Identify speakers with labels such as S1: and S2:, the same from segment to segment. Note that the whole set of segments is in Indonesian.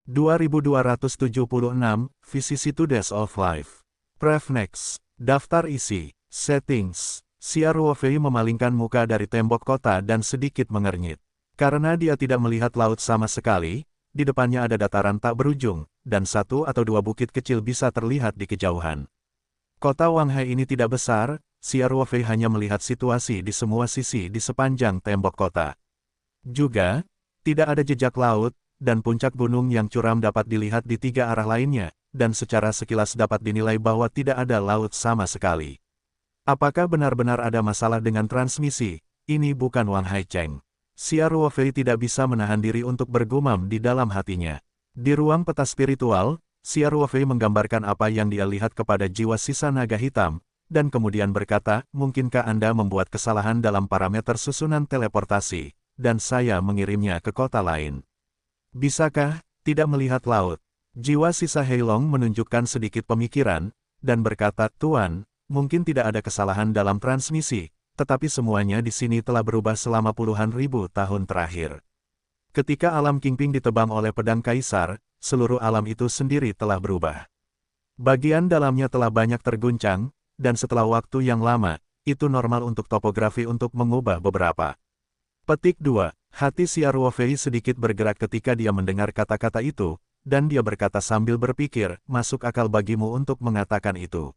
S1: 2276, Vicissitudes of Life. Pref Next. Daftar isi. Settings. Xia Ruofei memalingkan muka dari tembok kota dan sedikit mengernyit. Karena dia tidak melihat laut sama sekali, di depannya ada dataran tak berujung, dan satu atau dua bukit kecil bisa terlihat di kejauhan. Kota Wanghai ini tidak besar, Xia Ruofei hanya melihat situasi di semua sisi di sepanjang tembok kota. Juga, tidak ada jejak laut, dan puncak gunung yang curam dapat dilihat di tiga arah lainnya, dan secara sekilas dapat dinilai bahwa tidak ada laut sama sekali. Apakah benar-benar ada masalah dengan transmisi? Ini bukan Wanghai Cheng. Xia Ruofei tidak bisa menahan diri untuk bergumam di dalam hatinya. Di ruang peta spiritual, Xia Ruofei menggambarkan apa yang dia lihat kepada jiwa sisa naga hitam, dan kemudian berkata, mungkinkah Anda membuat kesalahan dalam parameter susunan teleportasi, dan saya mengirimnya ke kota lain? Bisakah tidak melihat laut? Jiwa sisa Heilong menunjukkan sedikit pemikiran, dan berkata, Tuan, mungkin tidak ada kesalahan dalam transmisi, tetapi semuanya di sini telah berubah selama puluhan ribu tahun terakhir. Ketika alam Qingping ditebang oleh pedang kaisar, seluruh alam itu sendiri telah berubah. Bagian dalamnya telah banyak terguncang, dan setelah waktu yang lama, itu normal untuk topografi untuk mengubah beberapa. Petik 2. Hati Xia Ruofei sedikit bergerak ketika dia mendengar kata-kata itu, dan dia berkata sambil berpikir, masuk akal bagimu untuk mengatakan itu.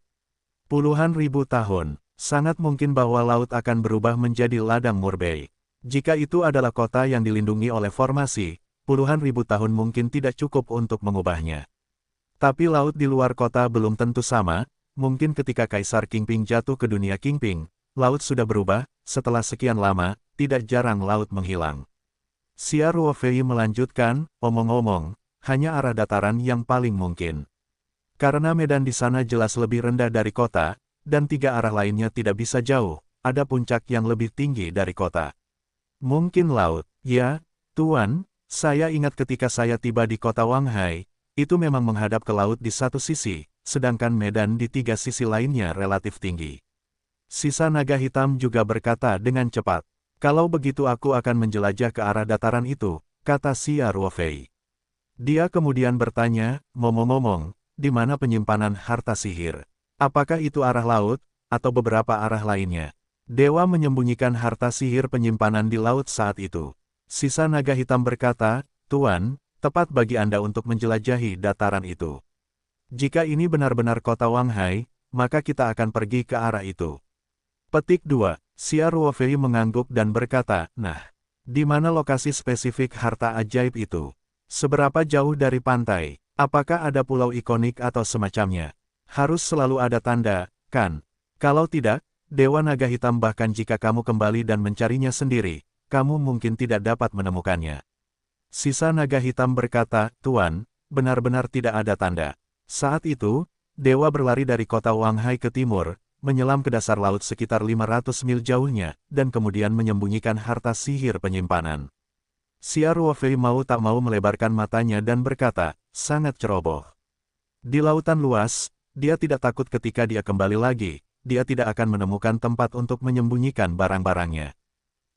S1: Puluhan ribu tahun, sangat mungkin bahwa laut akan berubah menjadi ladang murbei. Jika itu adalah kota yang dilindungi oleh formasi, puluhan ribu tahun mungkin tidak cukup untuk mengubahnya. Tapi laut di luar kota belum tentu sama, mungkin ketika Kaisar Qingping jatuh ke dunia Qingping, laut sudah berubah, setelah sekian lama, tidak jarang laut menghilang. Xia Ruofei melanjutkan, omong-omong, hanya arah dataran yang paling mungkin. Karena medan di sana jelas lebih rendah dari kota, dan tiga arah lainnya tidak bisa jauh, ada puncak yang lebih tinggi dari kota. Mungkin laut, ya, Tuan, saya ingat ketika saya tiba di kota Wanghai, itu memang menghadap ke laut di satu sisi, sedangkan medan di tiga sisi lainnya relatif tinggi. Sisa naga hitam juga berkata dengan cepat. Kalau begitu aku akan menjelajah ke arah dataran itu, kata Xia Ruofei. Dia kemudian bertanya, ngomong-ngomong, di mana penyimpanan harta sihir? Apakah itu arah laut, atau beberapa arah lainnya? Dewa menyembunyikan harta sihir penyimpanan di laut saat itu. Sisa naga hitam berkata, Tuan, tepat bagi Anda untuk menjelajahi dataran itu. Jika ini benar-benar kota Wanghai, maka kita akan pergi ke arah itu. Petik 2. Xia Ruofei mengangguk dan berkata, nah, di mana lokasi spesifik harta ajaib itu? Seberapa jauh dari pantai? Apakah ada pulau ikonik atau semacamnya? Harus selalu ada tanda, kan? Kalau tidak, Dewa Naga Hitam bahkan jika kamu kembali dan mencarinya sendiri, kamu mungkin tidak dapat menemukannya. Sisa Naga Hitam berkata, Tuan, benar-benar tidak ada tanda. Saat itu, Dewa berlari dari kota Wanghai ke timur, menyelam ke dasar laut sekitar 500 mil jauhnya, dan kemudian menyembunyikan harta sihir penyimpanan. Xia Ruofei mau tak mau melebarkan matanya dan berkata, sangat ceroboh. Di lautan luas, dia tidak takut ketika dia kembali lagi, dia tidak akan menemukan tempat untuk menyembunyikan barang-barangnya.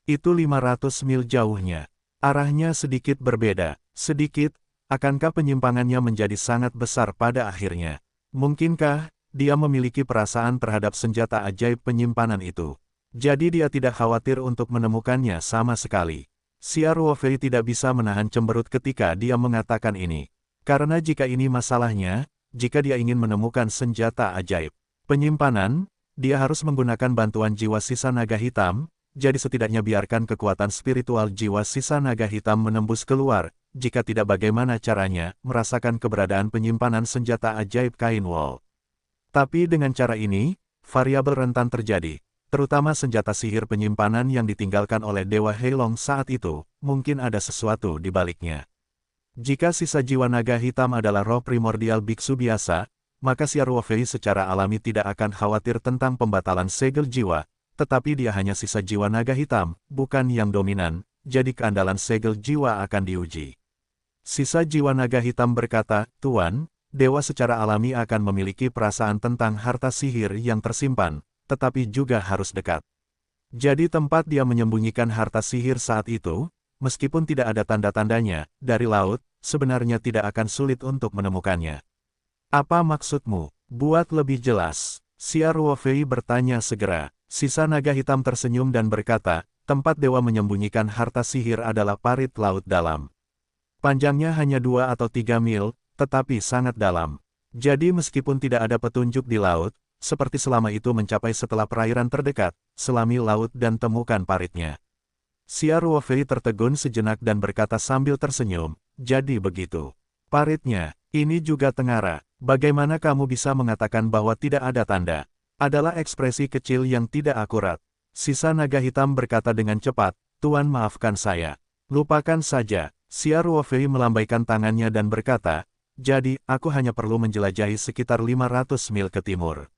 S1: Itu 500 mil jauhnya. Arahnya sedikit berbeda, sedikit, akankah penyimpangannya menjadi sangat besar pada akhirnya? Mungkinkah dia memiliki perasaan terhadap senjata ajaib penyimpanan itu? Jadi dia tidak khawatir untuk menemukannya sama sekali. Xia Ruofei tidak bisa menahan cemberut ketika dia mengatakan ini. Karena jika ini masalahnya, jika dia ingin menemukan senjata ajaib penyimpanan, dia harus menggunakan bantuan jiwa sisa naga hitam, jadi setidaknya biarkan kekuatan spiritual jiwa sisa naga hitam menembus keluar, jika tidak bagaimana caranya merasakan keberadaan penyimpanan senjata ajaib kain wol. Tapi dengan cara ini, variabel rentan terjadi, terutama senjata sihir penyimpanan yang ditinggalkan oleh Dewa Heilong saat itu, mungkin ada sesuatu di baliknya. Jika sisa jiwa naga hitam adalah roh primordial biksu biasa, maka Xia Ruofei secara alami tidak akan khawatir tentang pembatalan segel jiwa, tetapi dia hanya sisa jiwa naga hitam, bukan yang dominan, jadi keandalan segel jiwa akan diuji. Sisa jiwa naga hitam berkata, Tuan, Dewa secara alami akan memiliki perasaan tentang harta sihir yang tersimpan, tetapi juga harus dekat. Jadi tempat dia menyembunyikan harta sihir saat itu, meskipun tidak ada tanda-tandanya, dari laut, sebenarnya tidak akan sulit untuk menemukannya. Apa maksudmu? Buat lebih jelas. Xia Ruofei bertanya segera. Sisa naga hitam tersenyum dan berkata, tempat dewa menyembunyikan harta sihir adalah parit laut dalam. Panjangnya hanya 2 atau 3 mil, tetapi sangat dalam. Jadi meskipun tidak ada petunjuk di laut, seperti selama itu mencapai setelah perairan terdekat, selami laut dan temukan paritnya. Xia Ruofei tertegun sejenak dan berkata sambil tersenyum, jadi begitu. Paritnya, ini juga tengara. Bagaimana kamu bisa mengatakan bahwa tidak ada tanda? Adalah ekspresi kecil yang tidak akurat. Sisa naga hitam berkata dengan cepat, Tuan maafkan saya. Lupakan saja. Xia Ruofei melambaikan tangannya dan berkata, jadi, aku hanya perlu menjelajahi sekitar 500 mil ke timur.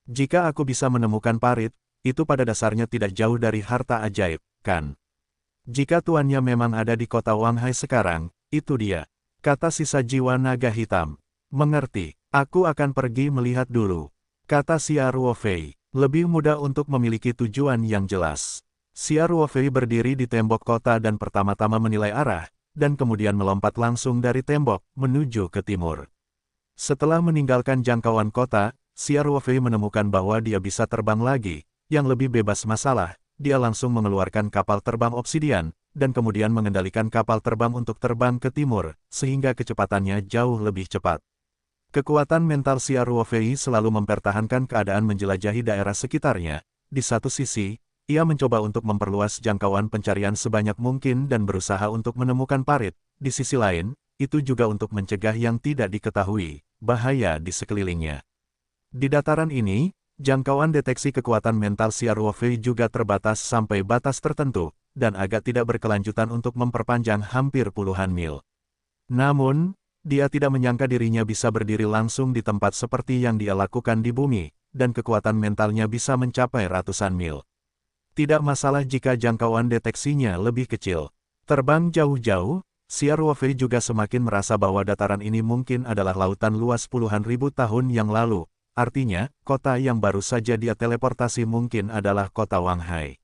S1: Jika aku bisa menemukan parit, itu pada dasarnya tidak jauh dari harta ajaib, kan? Jika tuannya memang ada di kota Wanghai sekarang, itu dia, kata sisa jiwa naga hitam. Mengerti, aku akan pergi melihat dulu, kata Xia Ruofei. Lebih mudah untuk memiliki tujuan yang jelas. Xia Ruofei berdiri di tembok kota dan pertama-tama menilai arah, dan kemudian melompat langsung dari tembok, menuju ke timur. Setelah meninggalkan jangkauan kota, Xia Ruofei menemukan bahwa dia bisa terbang lagi, yang lebih bebas masalah. Dia langsung mengeluarkan kapal terbang obsidian, dan kemudian mengendalikan kapal terbang untuk terbang ke timur, sehingga kecepatannya jauh lebih cepat. Kekuatan mental Xia Ruofei selalu mempertahankan keadaan menjelajahi daerah sekitarnya. Di satu sisi, ia mencoba untuk memperluas jangkauan pencarian sebanyak mungkin dan berusaha untuk menemukan parit. Di sisi lain, itu juga untuk mencegah yang tidak diketahui, bahaya di sekelilingnya. Di dataran ini, jangkauan deteksi kekuatan mental Xia Ruofei juga terbatas sampai batas tertentu, dan agak tidak berkelanjutan untuk memperpanjang hampir puluhan mil. Namun, dia tidak menyangka dirinya bisa berdiri langsung di tempat seperti yang dia lakukan di bumi, dan kekuatan mentalnya bisa mencapai ratusan mil. Tidak masalah jika jangkauan deteksinya lebih kecil. Terbang jauh-jauh, Xia Ruofei juga semakin merasa bahwa dataran ini mungkin adalah lautan luas puluhan ribu tahun yang lalu. Artinya, kota yang baru saja dia teleportasi mungkin adalah kota Wanghai.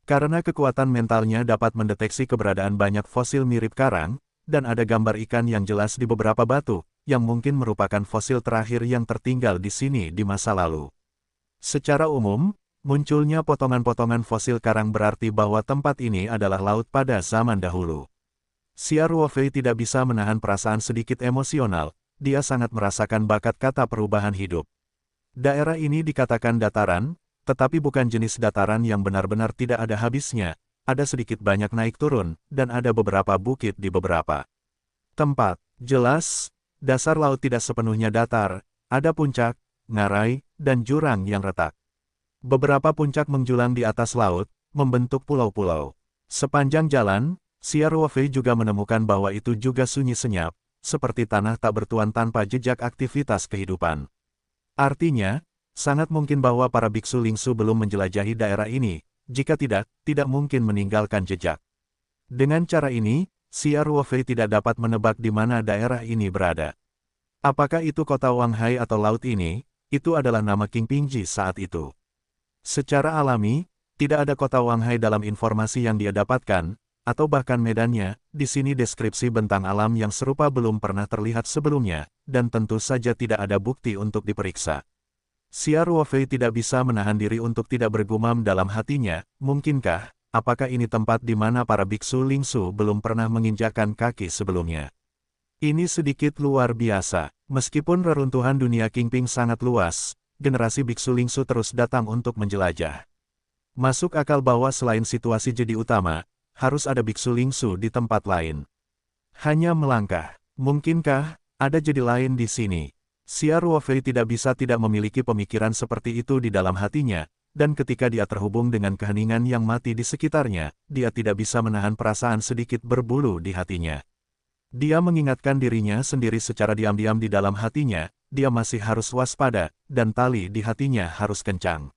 S1: Karena kekuatan mentalnya dapat mendeteksi keberadaan banyak fosil mirip karang, dan ada gambar ikan yang jelas di beberapa batu, yang mungkin merupakan fosil terakhir yang tertinggal di sini di masa lalu. Secara umum, munculnya potongan-potongan fosil karang berarti bahwa tempat ini adalah laut pada zaman dahulu. Xia Ruofei tidak bisa menahan perasaan sedikit emosional, dia sangat merasakan bakat kata perubahan hidup. Daerah ini dikatakan dataran, tetapi bukan jenis dataran yang benar-benar tidak ada habisnya, ada sedikit banyak naik turun, dan ada beberapa bukit di beberapa tempat. Jelas, dasar laut tidak sepenuhnya datar, ada puncak, ngarai, dan jurang yang retak. Beberapa puncak menjulang di atas laut, membentuk pulau-pulau. Sepanjang jalan, Xia Ruofei juga menemukan bahwa itu juga sunyi senyap, seperti tanah tak bertuan tanpa jejak aktivitas kehidupan. Artinya, sangat mungkin bahwa para biksu Lingsu belum menjelajahi daerah ini, jika tidak, tidak mungkin meninggalkan jejak. Dengan cara ini, Xia Ruofei tidak dapat menebak di mana daerah ini berada. Apakah itu kota Wanghai atau laut ini, itu adalah nama King Pingji saat itu. Secara alami, tidak ada kota Wanghai dalam informasi yang dia dapatkan, atau bahkan medannya. Di sini deskripsi bentang alam yang serupa belum pernah terlihat sebelumnya, dan tentu saja tidak ada bukti untuk diperiksa. Xia Ruofei tidak bisa menahan diri untuk tidak bergumam dalam hatinya, mungkinkah, apakah ini tempat di mana para biksu Lingsu belum pernah menginjakkan kaki sebelumnya? Ini sedikit luar biasa, meskipun reruntuhan dunia Qingping sangat luas, generasi biksu Lingsu terus datang untuk menjelajah. Masuk akal bahwa selain situasi jadi utama, harus ada biksu Lingsu di tempat lain. Hanya melangkah, mungkinkah ada jadi lain di sini? Xia Ruofei tidak bisa tidak memiliki pemikiran seperti itu di dalam hatinya, dan ketika dia terhubung dengan keheningan yang mati di sekitarnya, dia tidak bisa menahan perasaan sedikit berbulu di hatinya. Dia mengingatkan dirinya sendiri secara diam-diam di dalam hatinya, dia masih harus waspada, dan tali di hatinya harus kencang.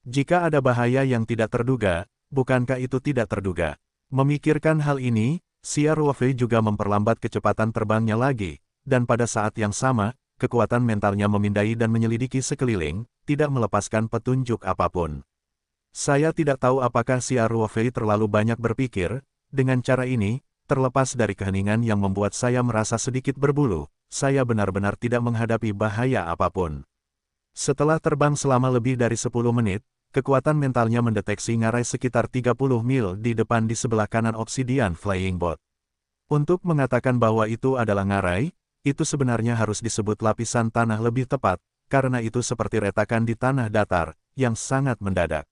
S1: Jika ada bahaya yang tidak terduga, bukankah itu tidak terduga? Memikirkan hal ini, Xia Ruofei juga memperlambat kecepatan terbangnya lagi, dan pada saat yang sama, kekuatan mentalnya memindai dan menyelidiki sekeliling, tidak melepaskan petunjuk apapun. Saya tidak tahu apakah Xia Ruofei terlalu banyak berpikir, dengan cara ini, terlepas dari keheningan yang membuat saya merasa sedikit berbulu, saya benar-benar tidak menghadapi bahaya apapun. Setelah terbang selama lebih dari 10 menit, kekuatan mentalnya mendeteksi ngarai sekitar 30 mil di depan di sebelah kanan Obsidian Flying Boat. Untuk mengatakan bahwa itu adalah ngarai, itu sebenarnya harus disebut lapisan tanah lebih tepat, karena itu seperti retakan di tanah datar, yang sangat mendadak.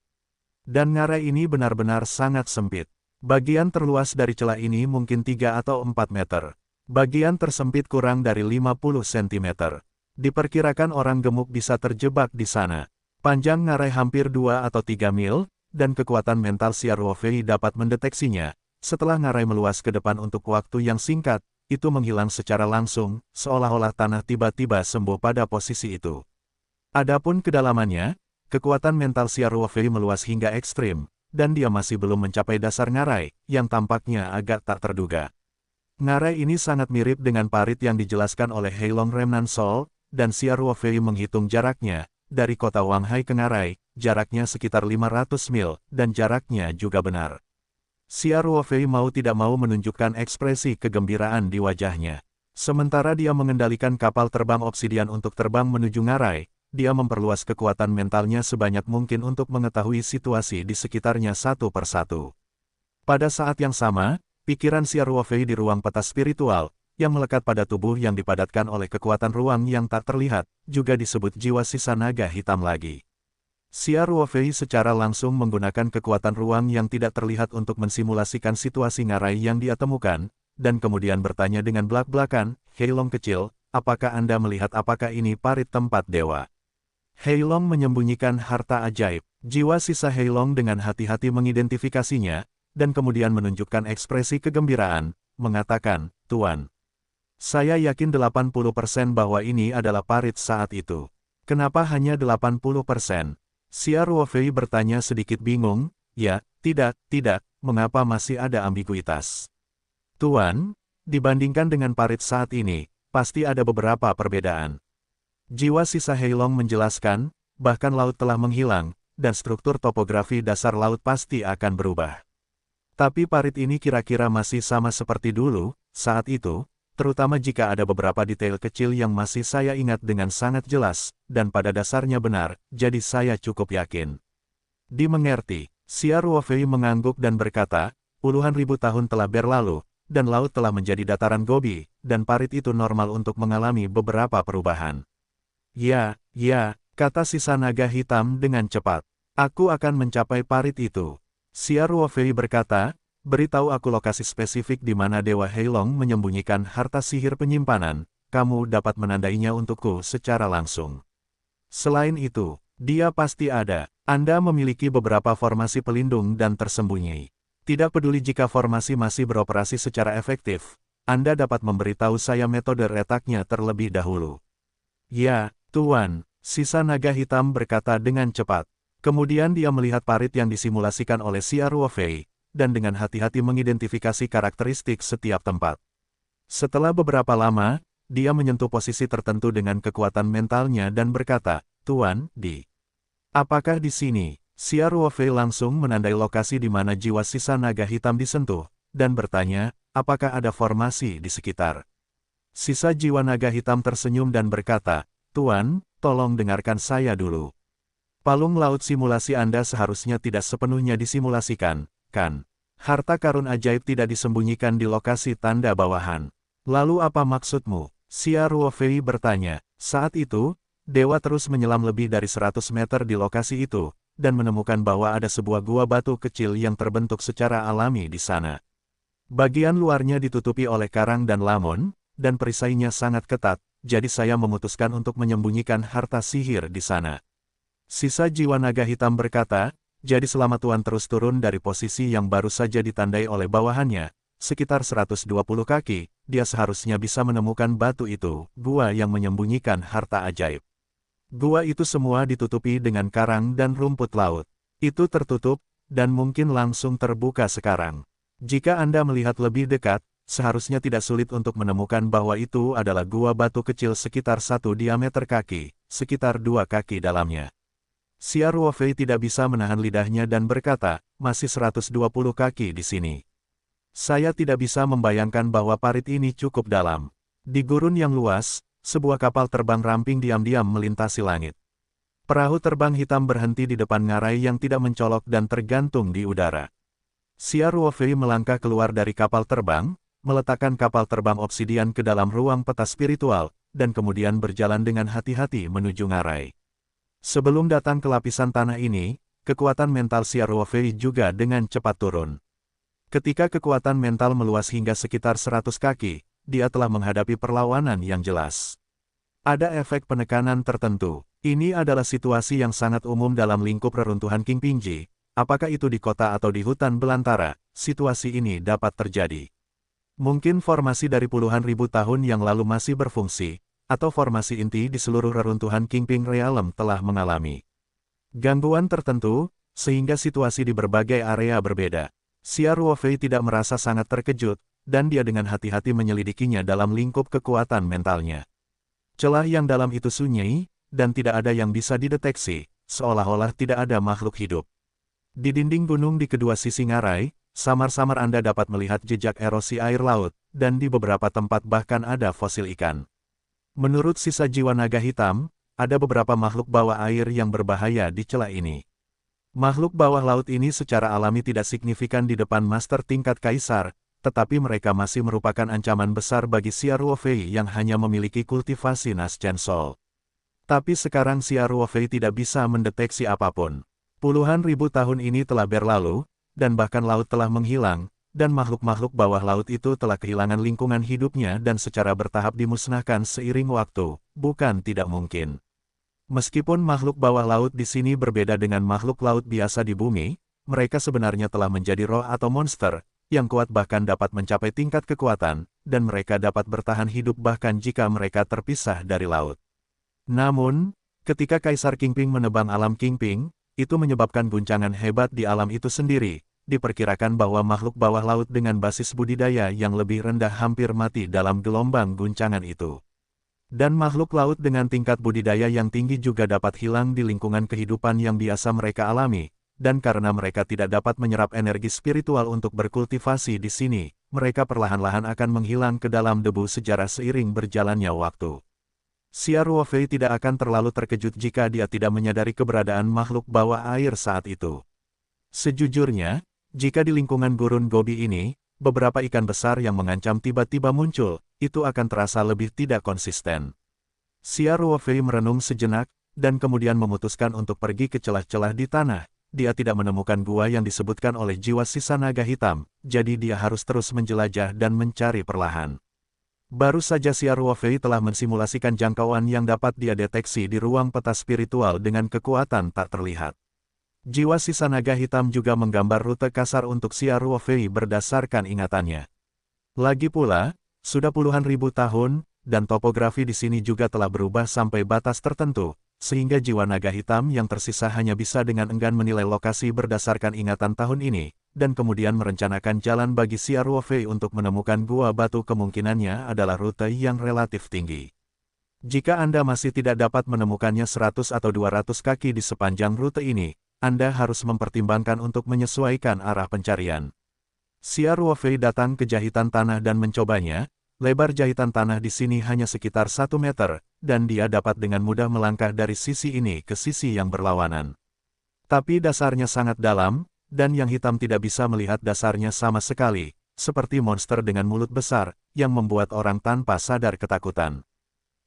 S1: Dan ngarai ini benar-benar sangat sempit. Bagian terluas dari celah ini mungkin 3 atau 4 meter. Bagian tersempit kurang dari 50 cm. Diperkirakan orang gemuk bisa terjebak di sana. Panjang ngarai hampir 2 atau 3 mil, dan kekuatan mental Xiaoruofei dapat mendeteksinya. Setelah ngarai meluas ke depan untuk waktu yang singkat, itu menghilang secara langsung, seolah-olah tanah tiba-tiba sembuh pada posisi itu. Adapun kedalamannya, kekuatan mental Xiaoruofei meluas hingga ekstrim, dan dia masih belum mencapai dasar ngarai, yang tampaknya agak tak terduga. Ngarai ini sangat mirip dengan parit yang dijelaskan oleh Heilong Remnant Soul, dan Xiaoruofei menghitung jaraknya, dari kota Wanghai ke ngarai, jaraknya sekitar 500 mil, dan jaraknya juga benar. Xiaoruofei mau tidak mau menunjukkan ekspresi kegembiraan di wajahnya. Sementara dia mengendalikan kapal terbang obsidian untuk terbang menuju ngarai, dia memperluas kekuatan mentalnya sebanyak mungkin untuk mengetahui situasi di sekitarnya satu persatu. Pada saat yang sama, pikiran Xiaoruofei di ruang peta spiritual, yang melekat pada tubuh yang dipadatkan oleh kekuatan ruang yang tak terlihat, juga disebut jiwa sisa naga hitam lagi. Xiaoruofei secara langsung menggunakan kekuatan ruang yang tidak terlihat untuk mensimulasikan situasi ngarai yang dia temukan, dan kemudian bertanya dengan belak-belakan, "Heilong kecil, apakah Anda melihat apakah ini parit tempat dewa?" Heilong menyembunyikan harta ajaib. Jiwa sisa Heilong dengan hati-hati mengidentifikasinya, dan kemudian menunjukkan ekspresi kegembiraan, mengatakan, "Tuan, saya yakin 80% bahwa ini adalah parit saat itu." "Kenapa hanya 80%? Xiaoruofei bertanya sedikit bingung. "Ya, tidak, mengapa masih ada ambiguitas?" "Tuan, dibandingkan dengan parit saat ini, pasti ada beberapa perbedaan." Jiwa sisa Heilong menjelaskan, bahkan laut telah menghilang, dan struktur topografi dasar laut pasti akan berubah. Tapi parit ini kira-kira masih sama seperti dulu, saat itu, terutama jika ada beberapa detail kecil yang masih saya ingat dengan sangat jelas, dan pada dasarnya benar, jadi saya cukup yakin. Dimengerti, Xiaoruofei mengangguk dan berkata, "Puluhan ribu tahun telah berlalu, dan laut telah menjadi dataran Gobi, dan parit itu normal untuk mengalami beberapa perubahan." "Ya, kata sisa naga hitam dengan cepat. "Aku akan mencapai parit itu." Xiaoruofei berkata, "Beritahu aku lokasi spesifik di mana Dewa Heilong menyembunyikan harta sihir penyimpanan, kamu dapat menandainya untukku secara langsung. Selain itu, dia pasti ada. Anda memiliki beberapa formasi pelindung dan tersembunyi. Tidak peduli jika formasi masih beroperasi secara efektif, Anda dapat memberitahu saya metode retaknya terlebih dahulu." "Ya, Tuan," sisa naga hitam berkata dengan cepat. Kemudian dia melihat parit yang disimulasikan oleh Xiaoruofei, dan dengan hati-hati mengidentifikasi karakteristik setiap tempat. Setelah beberapa lama, dia menyentuh posisi tertentu dengan kekuatan mentalnya dan berkata, "Tuan, apakah di sini?" Xiaoruofei langsung menandai lokasi di mana jiwa sisa naga hitam disentuh, dan bertanya, "Apakah ada formasi di sekitar?" Sisa jiwa naga hitam tersenyum dan berkata, "Tuan, tolong dengarkan saya dulu. Palung laut simulasi Anda seharusnya tidak sepenuhnya disimulasikan, kan? Harta karun ajaib tidak disembunyikan di lokasi tanda bawahan. Lalu apa maksudmu?" Xiaoruofei bertanya. Saat itu, dewa terus menyelam lebih dari 100 meter di lokasi itu, dan menemukan bahwa ada sebuah gua batu kecil yang terbentuk secara alami di sana. Bagian luarnya ditutupi oleh karang dan lamun, dan perisainya sangat ketat, jadi saya memutuskan untuk menyembunyikan harta sihir di sana. Sisa jiwa naga hitam berkata, "Jadi selama Tuan terus turun dari posisi yang baru saja ditandai oleh bawahannya, sekitar 120 kaki, dia seharusnya bisa menemukan batu itu, gua yang menyembunyikan harta ajaib. Gua itu semua ditutupi dengan karang dan rumput laut. Itu tertutup, dan mungkin langsung terbuka sekarang. Jika Anda melihat lebih dekat, seharusnya tidak sulit untuk menemukan bahwa itu adalah gua batu kecil sekitar 1 diameter kaki, sekitar 2 kaki dalamnya." Xiaoruofei tidak bisa menahan lidahnya dan berkata, "Masih 120 kaki di sini." Saya tidak bisa membayangkan bahwa parit ini cukup dalam. Di gurun yang luas, sebuah kapal terbang ramping diam-diam melintasi langit. Perahu terbang hitam berhenti di depan ngarai yang tidak mencolok dan tergantung di udara. Xia Ruofei melangkah keluar dari kapal terbang, meletakkan kapal terbang obsidian ke dalam ruang peta spiritual, dan kemudian berjalan dengan hati-hati menuju ngarai. Sebelum datang ke lapisan tanah ini, kekuatan mental Xia Ruofei juga dengan cepat turun. Ketika kekuatan mental meluas hingga sekitar 100 kaki, dia telah menghadapi perlawanan yang jelas. Ada efek penekanan tertentu. Ini adalah situasi yang sangat umum dalam lingkup reruntuhan King Pingji. Apakah itu di kota atau di hutan belantara, situasi ini dapat terjadi. Mungkin formasi dari puluhan ribu tahun yang lalu masih berfungsi, atau formasi inti di seluruh reruntuhan Kingping Realm telah mengalami gangguan tertentu, sehingga situasi di berbagai area berbeda. Xia Ruofei tidak merasa sangat terkejut, dan dia dengan hati-hati menyelidikinya dalam lingkup kekuatan mentalnya. Celah yang dalam itu sunyi, dan tidak ada yang bisa dideteksi, seolah-olah tidak ada makhluk hidup. Di dinding gunung di kedua sisi ngarai, samar-samar Anda dapat melihat jejak erosi air laut, dan di beberapa tempat bahkan ada fosil ikan. Menurut sisa jiwa naga hitam, ada beberapa makhluk bawah air yang berbahaya di celah ini. Makhluk bawah laut ini secara alami tidak signifikan di depan master tingkat kaisar, tetapi mereka masih merupakan ancaman besar bagi Xia Ruofei yang hanya memiliki kultivasi Naschen Soul. Tapi sekarang Xia Ruofei tidak bisa mendeteksi apapun. Puluhan ribu tahun ini telah berlalu, dan bahkan laut telah menghilang, dan makhluk-makhluk bawah laut itu telah kehilangan lingkungan hidupnya dan secara bertahap dimusnahkan seiring waktu, bukan tidak mungkin. Meskipun makhluk bawah laut di sini berbeda dengan makhluk laut biasa di bumi, mereka sebenarnya telah menjadi roh atau monster, yang kuat bahkan dapat mencapai tingkat kekuatan, dan mereka dapat bertahan hidup bahkan jika mereka terpisah dari laut. Namun, ketika Kaisar Kingping menebang alam Kingping, itu menyebabkan guncangan hebat di alam itu sendiri. Diperkirakan bahwa makhluk bawah laut dengan basis budidaya yang lebih rendah hampir mati dalam gelombang guncangan itu. Dan makhluk laut dengan tingkat budidaya yang tinggi juga dapat hilang di lingkungan kehidupan yang biasa mereka alami, dan karena mereka tidak dapat menyerap energi spiritual untuk berkultivasi di sini, mereka perlahan-lahan akan menghilang ke dalam debu sejarah seiring berjalannya waktu. Xia Ruofei tidak akan terlalu terkejut jika dia tidak menyadari keberadaan makhluk bawah air saat itu. Sejujurnya, jika di lingkungan gurun Gobi ini, beberapa ikan besar yang mengancam tiba-tiba muncul, itu akan terasa lebih tidak konsisten. Xia Ruofei merenung sejenak, dan kemudian memutuskan untuk pergi ke celah-celah di tanah. Dia tidak menemukan gua yang disebutkan oleh jiwa sisa naga hitam, jadi dia harus terus menjelajah dan mencari perlahan. Baru saja Xia Ruofei telah mensimulasikan jangkauan yang dapat dia deteksi di ruang peta spiritual dengan kekuatan tak terlihat. Jiwa sisa naga hitam juga menggambar rute kasar untuk Xia Ruofei berdasarkan ingatannya. Lagi pula, sudah puluhan ribu tahun, dan topografi di sini juga telah berubah sampai batas tertentu, sehingga jiwa naga hitam yang tersisa hanya bisa dengan enggan menilai lokasi berdasarkan ingatan tahun ini, dan kemudian merencanakan jalan bagi Xia Ruofei untuk menemukan gua batu kemungkinannya adalah rute yang relatif tinggi. Jika Anda masih tidak dapat menemukannya 100 atau 200 kaki di sepanjang rute ini, Anda harus mempertimbangkan untuk menyesuaikan arah pencarian. Xia Ruofei datang ke jahitan tanah dan mencobanya. Lebar jahitan tanah di sini hanya sekitar 1 meter, dan dia dapat dengan mudah melangkah dari sisi ini ke sisi yang berlawanan. Tapi dasarnya sangat dalam, dan yang hitam tidak bisa melihat dasarnya sama sekali, seperti monster dengan mulut besar, yang membuat orang tanpa sadar ketakutan.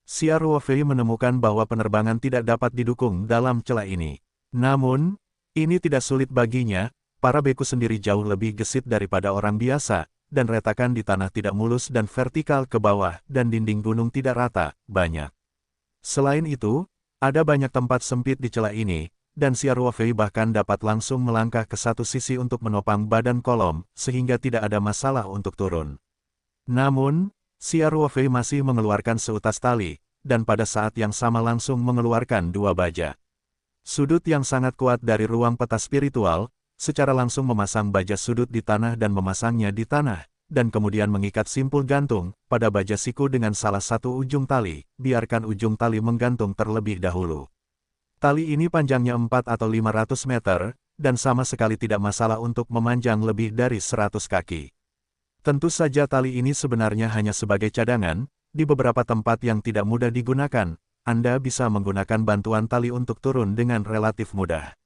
S1: Xia Ruofei menemukan bahwa penerbangan tidak dapat didukung dalam celah ini. Namun, ini tidak sulit baginya, para beku sendiri jauh lebih gesit daripada orang biasa, dan retakan di tanah tidak mulus dan vertikal ke bawah, dan dinding gunung tidak rata, banyak. Selain itu, ada banyak tempat sempit di celah ini, dan Xia Ruofei bahkan dapat langsung melangkah ke satu sisi untuk menopang badan kolom, sehingga tidak ada masalah untuk turun. Namun, Xia Ruofei masih mengeluarkan seutas tali, dan pada saat yang sama langsung mengeluarkan 2 baja. Sudut yang sangat kuat dari ruang peta spiritual, secara langsung memasang baja sudut di tanah dan memasangnya di tanah, dan kemudian mengikat simpul gantung pada baja siku dengan salah satu ujung tali, biarkan ujung tali menggantung terlebih dahulu. Tali ini panjangnya 4 atau 500 meter, dan sama sekali tidak masalah untuk memanjang lebih dari 100 kaki. Tentu saja tali ini sebenarnya hanya sebagai cadangan, di beberapa tempat yang tidak mudah digunakan, Anda bisa menggunakan bantuan tali untuk turun dengan relatif mudah.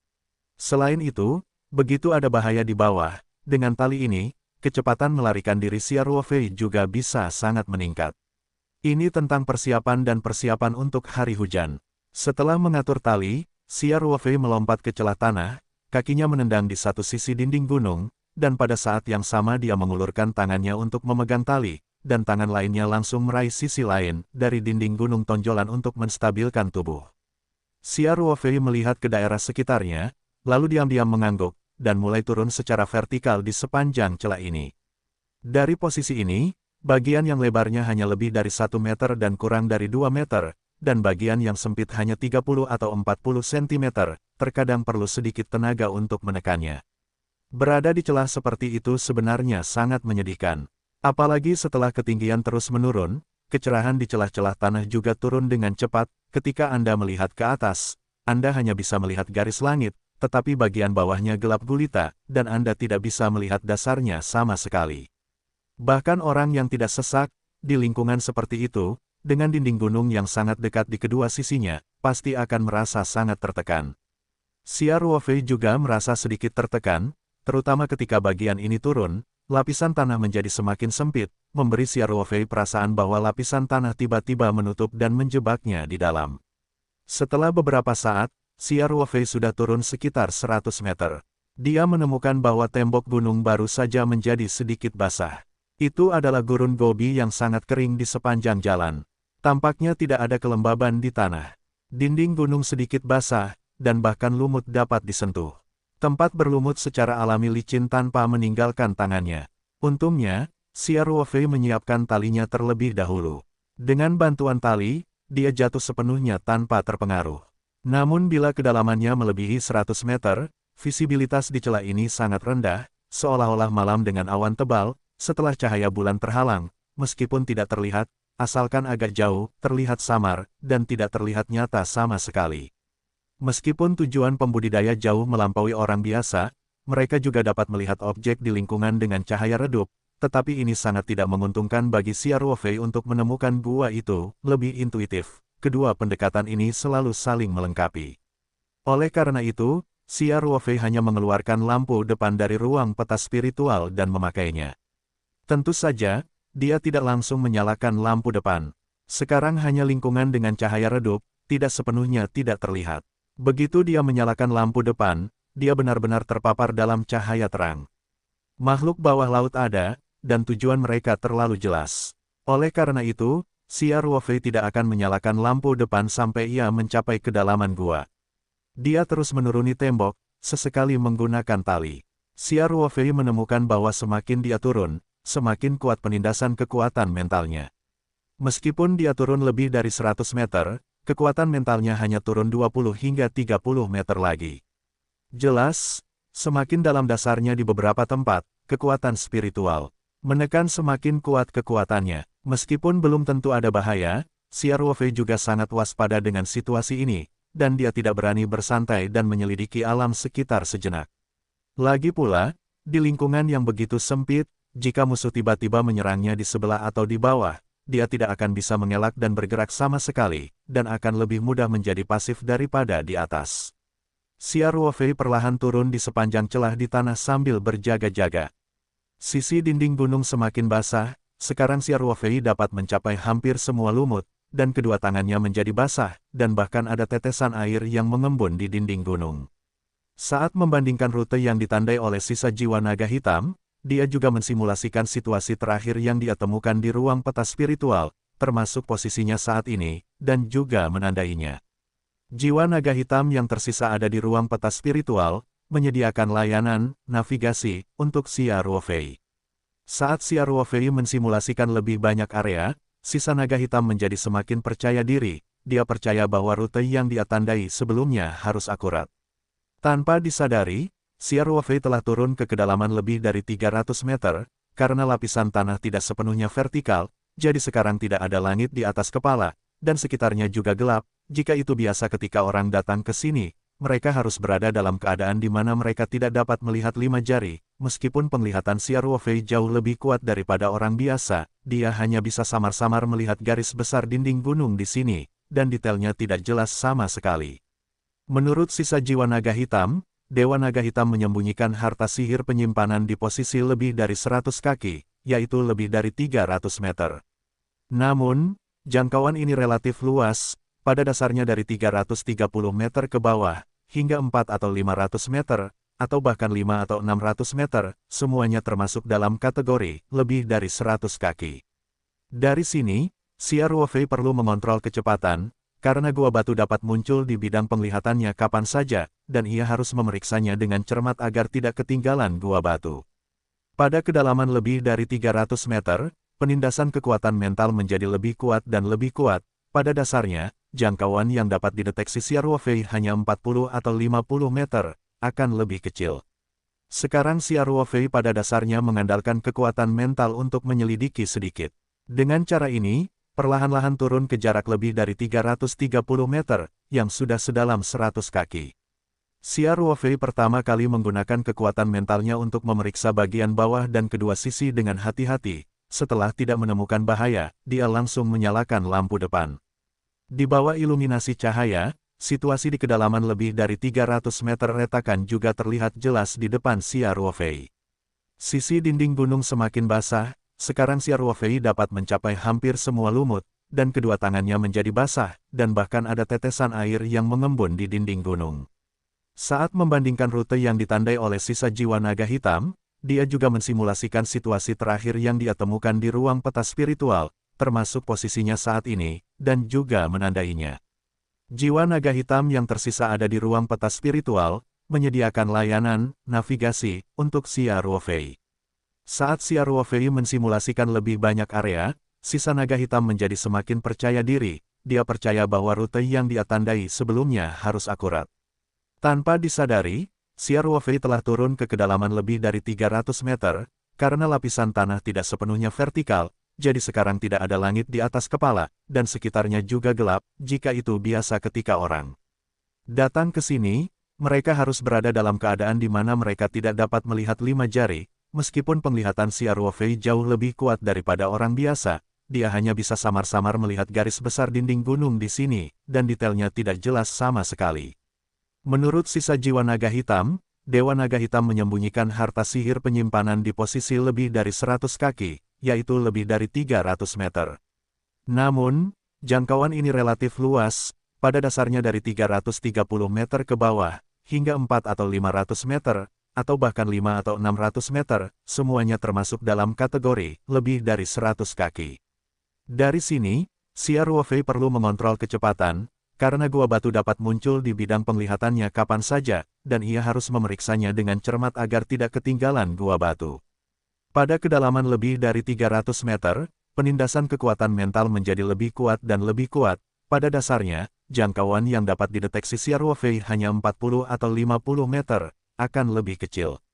S1: Selain itu, begitu ada bahaya di bawah, dengan tali ini, kecepatan melarikan diri Xia Ruofei juga bisa sangat meningkat. Ini tentang persiapan dan persiapan untuk hari hujan. Setelah mengatur tali, Xia Ruofei melompat ke celah tanah, kakinya menendang di satu sisi dinding gunung, dan pada saat yang sama dia mengulurkan tangannya untuk memegang tali, dan tangan lainnya langsung meraih sisi lain dari dinding gunung tonjolan untuk menstabilkan tubuh. Xia Ruofei melihat ke daerah sekitarnya, lalu diam-diam mengangguk, dan mulai turun secara vertikal di sepanjang celah ini. Dari posisi ini, bagian yang lebarnya hanya lebih dari 1 meter dan kurang dari 2 meter, dan bagian yang sempit hanya 30 atau 40 cm, terkadang perlu sedikit tenaga untuk menekannya. Berada di celah seperti itu sebenarnya sangat menyedihkan. Apalagi setelah ketinggian terus menurun, kecerahan di celah-celah tanah juga turun dengan cepat. Ketika Anda melihat ke atas, Anda hanya bisa melihat garis langit, tetapi bagian bawahnya gelap gulita, dan Anda tidak bisa melihat dasarnya sama sekali. Bahkan orang yang tidak sesak, di lingkungan seperti itu, dengan dinding gunung yang sangat dekat di kedua sisinya, pasti akan merasa sangat tertekan. Xia Ruofei juga merasa sedikit tertekan, terutama ketika bagian ini turun, lapisan tanah menjadi semakin sempit, memberi Xia Ruofei perasaan bahwa lapisan tanah tiba-tiba menutup dan menjebaknya di dalam. Setelah beberapa saat, Xia Ruofei sudah turun sekitar 100 meter. Dia menemukan bahwa tembok gunung baru saja menjadi sedikit basah. Itu adalah gurun gobi yang sangat kering di sepanjang jalan. Tampaknya tidak ada kelembaban di tanah. Dinding gunung sedikit basah, dan bahkan lumut dapat disentuh. Tempat berlumut secara alami licin tanpa meninggalkan tangannya. Untungnya, Xia Ruofei menyiapkan talinya terlebih dahulu. Dengan bantuan tali, dia jatuh sepenuhnya tanpa terpengaruh. Namun bila kedalamannya melebihi 100 meter, visibilitas di celah ini sangat rendah, seolah-olah malam dengan awan tebal, setelah cahaya bulan terhalang, meskipun tidak terlihat, asalkan agak jauh, terlihat samar, dan tidak terlihat nyata sama sekali. Meskipun tujuan pembudidaya jauh melampaui orang biasa, mereka juga dapat melihat objek di lingkungan dengan cahaya redup, tetapi ini sangat tidak menguntungkan bagi Xia Ruofei untuk menemukan gua itu, lebih intuitif. Kedua pendekatan ini selalu saling melengkapi. Oleh karena itu, Xia Ruofei hanya mengeluarkan lampu depan dari ruang peta spiritual dan memakainya. Tentu saja, dia tidak langsung menyalakan lampu depan. Sekarang hanya lingkungan dengan cahaya redup, tidak sepenuhnya tidak terlihat. Begitu dia menyalakan lampu depan, dia benar-benar terpapar dalam cahaya terang. Makhluk bawah laut ada, dan tujuan mereka terlalu jelas. Oleh karena itu, Xia Ruofei tidak akan menyalakan lampu depan sampai ia mencapai kedalaman gua. Dia terus menuruni tembok, sesekali menggunakan tali. Xia Ruofei menemukan bahwa semakin dia turun, semakin kuat penindasan kekuatan mentalnya. Meskipun dia turun lebih dari 100 meter, kekuatan mentalnya hanya turun 20 hingga 30 meter lagi. Jelas, semakin dalam dasarnya di beberapa tempat, kekuatan spiritual menekan semakin kuat kekuatannya. Meskipun belum tentu ada bahaya, Xia Ruofei juga sangat waspada dengan situasi ini, dan dia tidak berani bersantai dan menyelidiki alam sekitar sejenak. Lagi pula, di lingkungan yang begitu sempit, jika musuh tiba-tiba menyerangnya di sebelah atau di bawah, dia tidak akan bisa mengelak dan bergerak sama sekali, dan akan lebih mudah menjadi pasif daripada di atas. Xia Ruofei perlahan turun di sepanjang celah di tanah sambil berjaga-jaga. Sisi dinding gunung semakin basah, sekarang Xia Ruofei dapat mencapai hampir semua lumut, dan kedua tangannya menjadi basah, dan bahkan ada tetesan air yang mengembun di dinding gunung. Saat membandingkan rute yang ditandai oleh sisa jiwa naga hitam, dia juga mensimulasikan situasi terakhir yang dia temukan di ruang peta spiritual, termasuk posisinya saat ini, dan juga menandainya. Jiwa naga hitam yang tersisa ada di ruang peta spiritual, menyediakan layanan, navigasi, untuk Xia Ruofei. Saat Xia Ruofei mensimulasikan lebih banyak area, sisa naga hitam menjadi semakin percaya diri, dia percaya bahwa rute yang dia tandai sebelumnya harus akurat. Tanpa disadari, Xia Ruofei telah turun ke kedalaman lebih dari 300 meter, karena lapisan tanah tidak sepenuhnya vertikal, jadi sekarang tidak ada langit di atas kepala, dan sekitarnya juga gelap. Jika itu biasa ketika orang datang ke sini, mereka harus berada dalam keadaan di mana mereka tidak dapat melihat 5 jari. Meskipun penglihatan Xia Ruofei jauh lebih kuat daripada orang biasa, dia hanya bisa samar-samar melihat garis besar dinding gunung di sini, dan detailnya tidak jelas sama sekali. Menurut sisa jiwa naga hitam, Dewa Naga Hitam menyembunyikan harta sihir penyimpanan di posisi lebih dari 100 kaki, yaitu lebih dari 300 meter. Namun, jangkauan ini relatif luas, pada dasarnya dari 330 meter ke bawah, hingga 4 atau 500 meter, atau bahkan 5 atau 600 meter, semuanya termasuk dalam kategori lebih dari 100 kaki. Dari sini, Xia Ruofei perlu mengontrol kecepatan, karena gua batu dapat muncul di bidang penglihatannya kapan saja, dan ia harus memeriksanya dengan cermat agar tidak ketinggalan gua batu. Pada kedalaman lebih dari 300 meter, penindasan kekuatan mental menjadi lebih kuat dan lebih kuat. Pada dasarnya, jangkauan yang dapat dideteksi Xia Ruofei hanya 40 atau 50 meter, akan lebih kecil. Sekarang Xia Ruofei pada dasarnya mengandalkan kekuatan mental untuk menyelidiki sedikit. Dengan cara ini, perlahan-lahan turun ke jarak lebih dari 330 meter, yang sudah sedalam 100 kaki. Xia Ruofei pertama kali menggunakan kekuatan mentalnya untuk memeriksa bagian bawah dan kedua sisi dengan hati-hati. Setelah tidak menemukan bahaya, dia langsung menyalakan lampu depan. Di bawah iluminasi cahaya, situasi di kedalaman lebih dari 300 meter retakan juga terlihat jelas di depan Xia Ruofei. Sisi dinding gunung semakin basah. Sekarang Xia Ruofei dapat mencapai hampir semua lumut, dan kedua tangannya menjadi basah, dan bahkan ada tetesan air yang mengembun di dinding gunung. Saat membandingkan rute yang ditandai oleh sisa jiwa naga hitam, dia juga mensimulasikan situasi terakhir yang dia temukan di ruang peta spiritual, termasuk posisinya saat ini, dan juga menandainya. Jiwa naga hitam yang tersisa ada di ruang peta spiritual, menyediakan layanan, navigasi, untuk Xia Ruofei. Saat Xia Ruofei mensimulasikan lebih banyak area, sisa naga hitam menjadi semakin percaya diri. Dia percaya bahwa rute yang dia tandai sebelumnya harus akurat. Tanpa disadari, Xia Ruofei telah turun ke kedalaman lebih dari 300 meter, karena lapisan tanah tidak sepenuhnya vertikal, jadi sekarang tidak ada langit di atas kepala, dan sekitarnya juga gelap, jika itu biasa ketika orang datang ke sini. Mereka harus berada dalam keadaan di mana mereka tidak dapat melihat 5 jari. Meskipun penglihatan Xia Ruofei jauh lebih kuat daripada orang biasa, dia hanya bisa samar-samar melihat garis besar dinding gunung di sini, dan detailnya tidak jelas sama sekali. Menurut sisa jiwa naga hitam, Dewa Naga Hitam menyembunyikan harta sihir penyimpanan di posisi lebih dari 100 kaki, yaitu lebih dari 300 meter. Namun, jangkauan ini relatif luas, pada dasarnya dari 330 meter ke bawah, hingga 4 atau 500 meter, atau bahkan 5 atau 600 meter, semuanya termasuk dalam kategori lebih dari 100 kaki. Dari sini, Xia Ruofei perlu mengontrol kecepatan, karena gua batu dapat muncul di bidang penglihatannya kapan saja, dan ia harus memeriksanya dengan cermat agar tidak ketinggalan gua batu. Pada kedalaman lebih dari 300 meter, penindasan kekuatan mental menjadi lebih kuat dan lebih kuat. Pada dasarnya, jangkauan yang dapat dideteksi Xia Ruofei hanya 40 atau 50 meter, akan lebih kecil.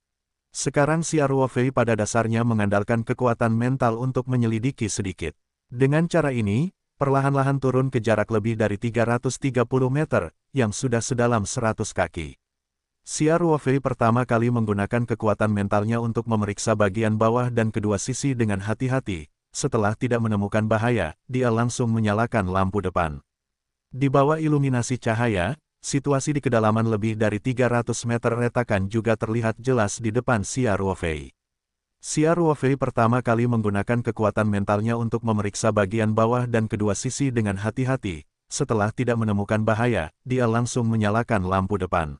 S1: Sekarang Xia Ruofei pada dasarnya mengandalkan kekuatan mental untuk menyelidiki sedikit. Dengan cara ini, perlahan-lahan turun ke jarak lebih dari 330 meter, yang sudah sedalam 100 kaki. Xia Ruofei pertama kali menggunakan kekuatan mentalnya untuk memeriksa bagian bawah dan kedua sisi dengan hati-hati. Setelah tidak menemukan bahaya, dia langsung menyalakan lampu depan. Di bawah iluminasi cahaya, situasi di kedalaman lebih dari 300 meter retakan juga terlihat jelas di depan Xia Ruofei. Xia Ruofei pertama kali menggunakan kekuatan mentalnya untuk memeriksa bagian bawah dan kedua sisi dengan hati-hati. Setelah tidak menemukan bahaya, dia langsung menyalakan lampu depan.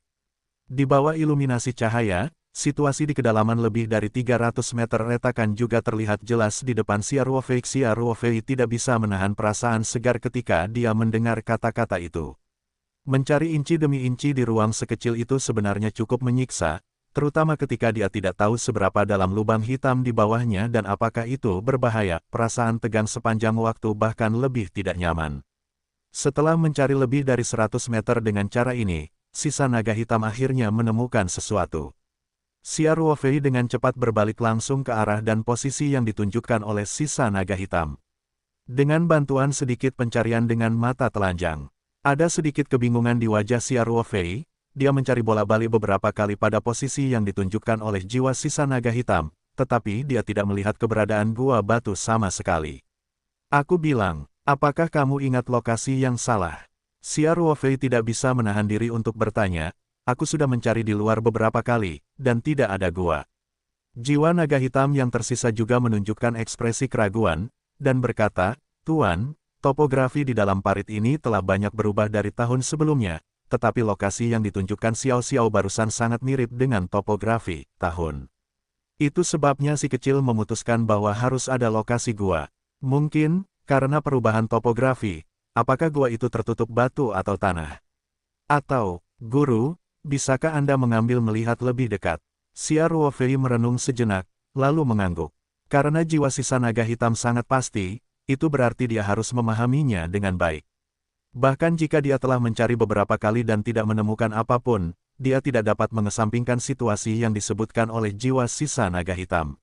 S1: Di bawah iluminasi cahaya, situasi di kedalaman lebih dari 300 meter retakan juga terlihat jelas di depan Xia Ruofei. Xia Ruofei tidak bisa menahan perasaan segar ketika dia mendengar kata-kata itu. Mencari inci demi inci di ruang sekecil itu sebenarnya cukup menyiksa, terutama ketika dia tidak tahu seberapa dalam lubang hitam di bawahnya dan apakah itu berbahaya. Perasaan tegang sepanjang waktu bahkan lebih tidak nyaman. Setelah mencari lebih dari 100 meter dengan cara ini, sisa naga hitam akhirnya menemukan sesuatu. Xia Ruofei dengan cepat berbalik langsung ke arah dan posisi yang ditunjukkan oleh sisa naga hitam. Dengan bantuan sedikit pencarian dengan mata telanjang, ada sedikit kebingungan di wajah Xia Ruofei. dia mencari bola-balik beberapa kali pada posisi yang ditunjukkan oleh jiwa sisa naga hitam, tetapi dia tidak melihat keberadaan gua batu sama sekali. Aku bilang, apakah kamu ingat lokasi yang salah? Xia Ruofei tidak bisa menahan diri untuk bertanya, aku sudah mencari di luar beberapa kali, dan tidak ada gua. Jiwa naga hitam yang tersisa juga menunjukkan ekspresi keraguan, dan berkata, Tuan, topografi di dalam parit ini telah banyak berubah dari tahun sebelumnya, tetapi lokasi yang ditunjukkan Xiao Xiao barusan sangat mirip dengan topografi tahun. Itu sebabnya si kecil memutuskan bahwa harus ada lokasi gua. Mungkin, karena perubahan topografi, apakah gua itu tertutup batu atau tanah? Atau, Guru, bisakah Anda mengambil melihat lebih dekat? Xia Ruofei merenung sejenak, lalu mengangguk. Karena jiwa sisa naga hitam sangat pasti, itu berarti dia harus memahaminya dengan baik. Bahkan jika dia telah mencari beberapa kali dan tidak menemukan apapun, dia tidak dapat mengesampingkan situasi yang disebutkan oleh jiwa sisa naga hitam.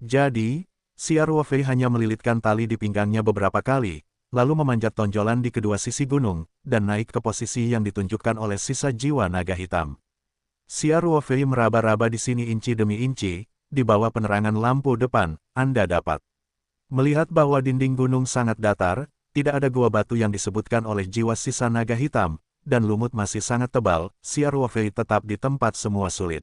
S1: Jadi, Xia Ruofei hanya melilitkan tali di pinggangnya beberapa kali, lalu memanjat tonjolan di kedua sisi gunung, dan naik ke posisi yang ditunjukkan oleh sisa jiwa naga hitam. Xia Ruofei meraba-raba di sini inci demi inci, di bawah penerangan lampu depan, Anda dapat melihat bahwa dinding gunung sangat datar, tidak ada gua batu yang disebutkan oleh jiwa sisa naga hitam, dan lumut masih sangat tebal. Xia Ruofei tetap di tempat semua sulit.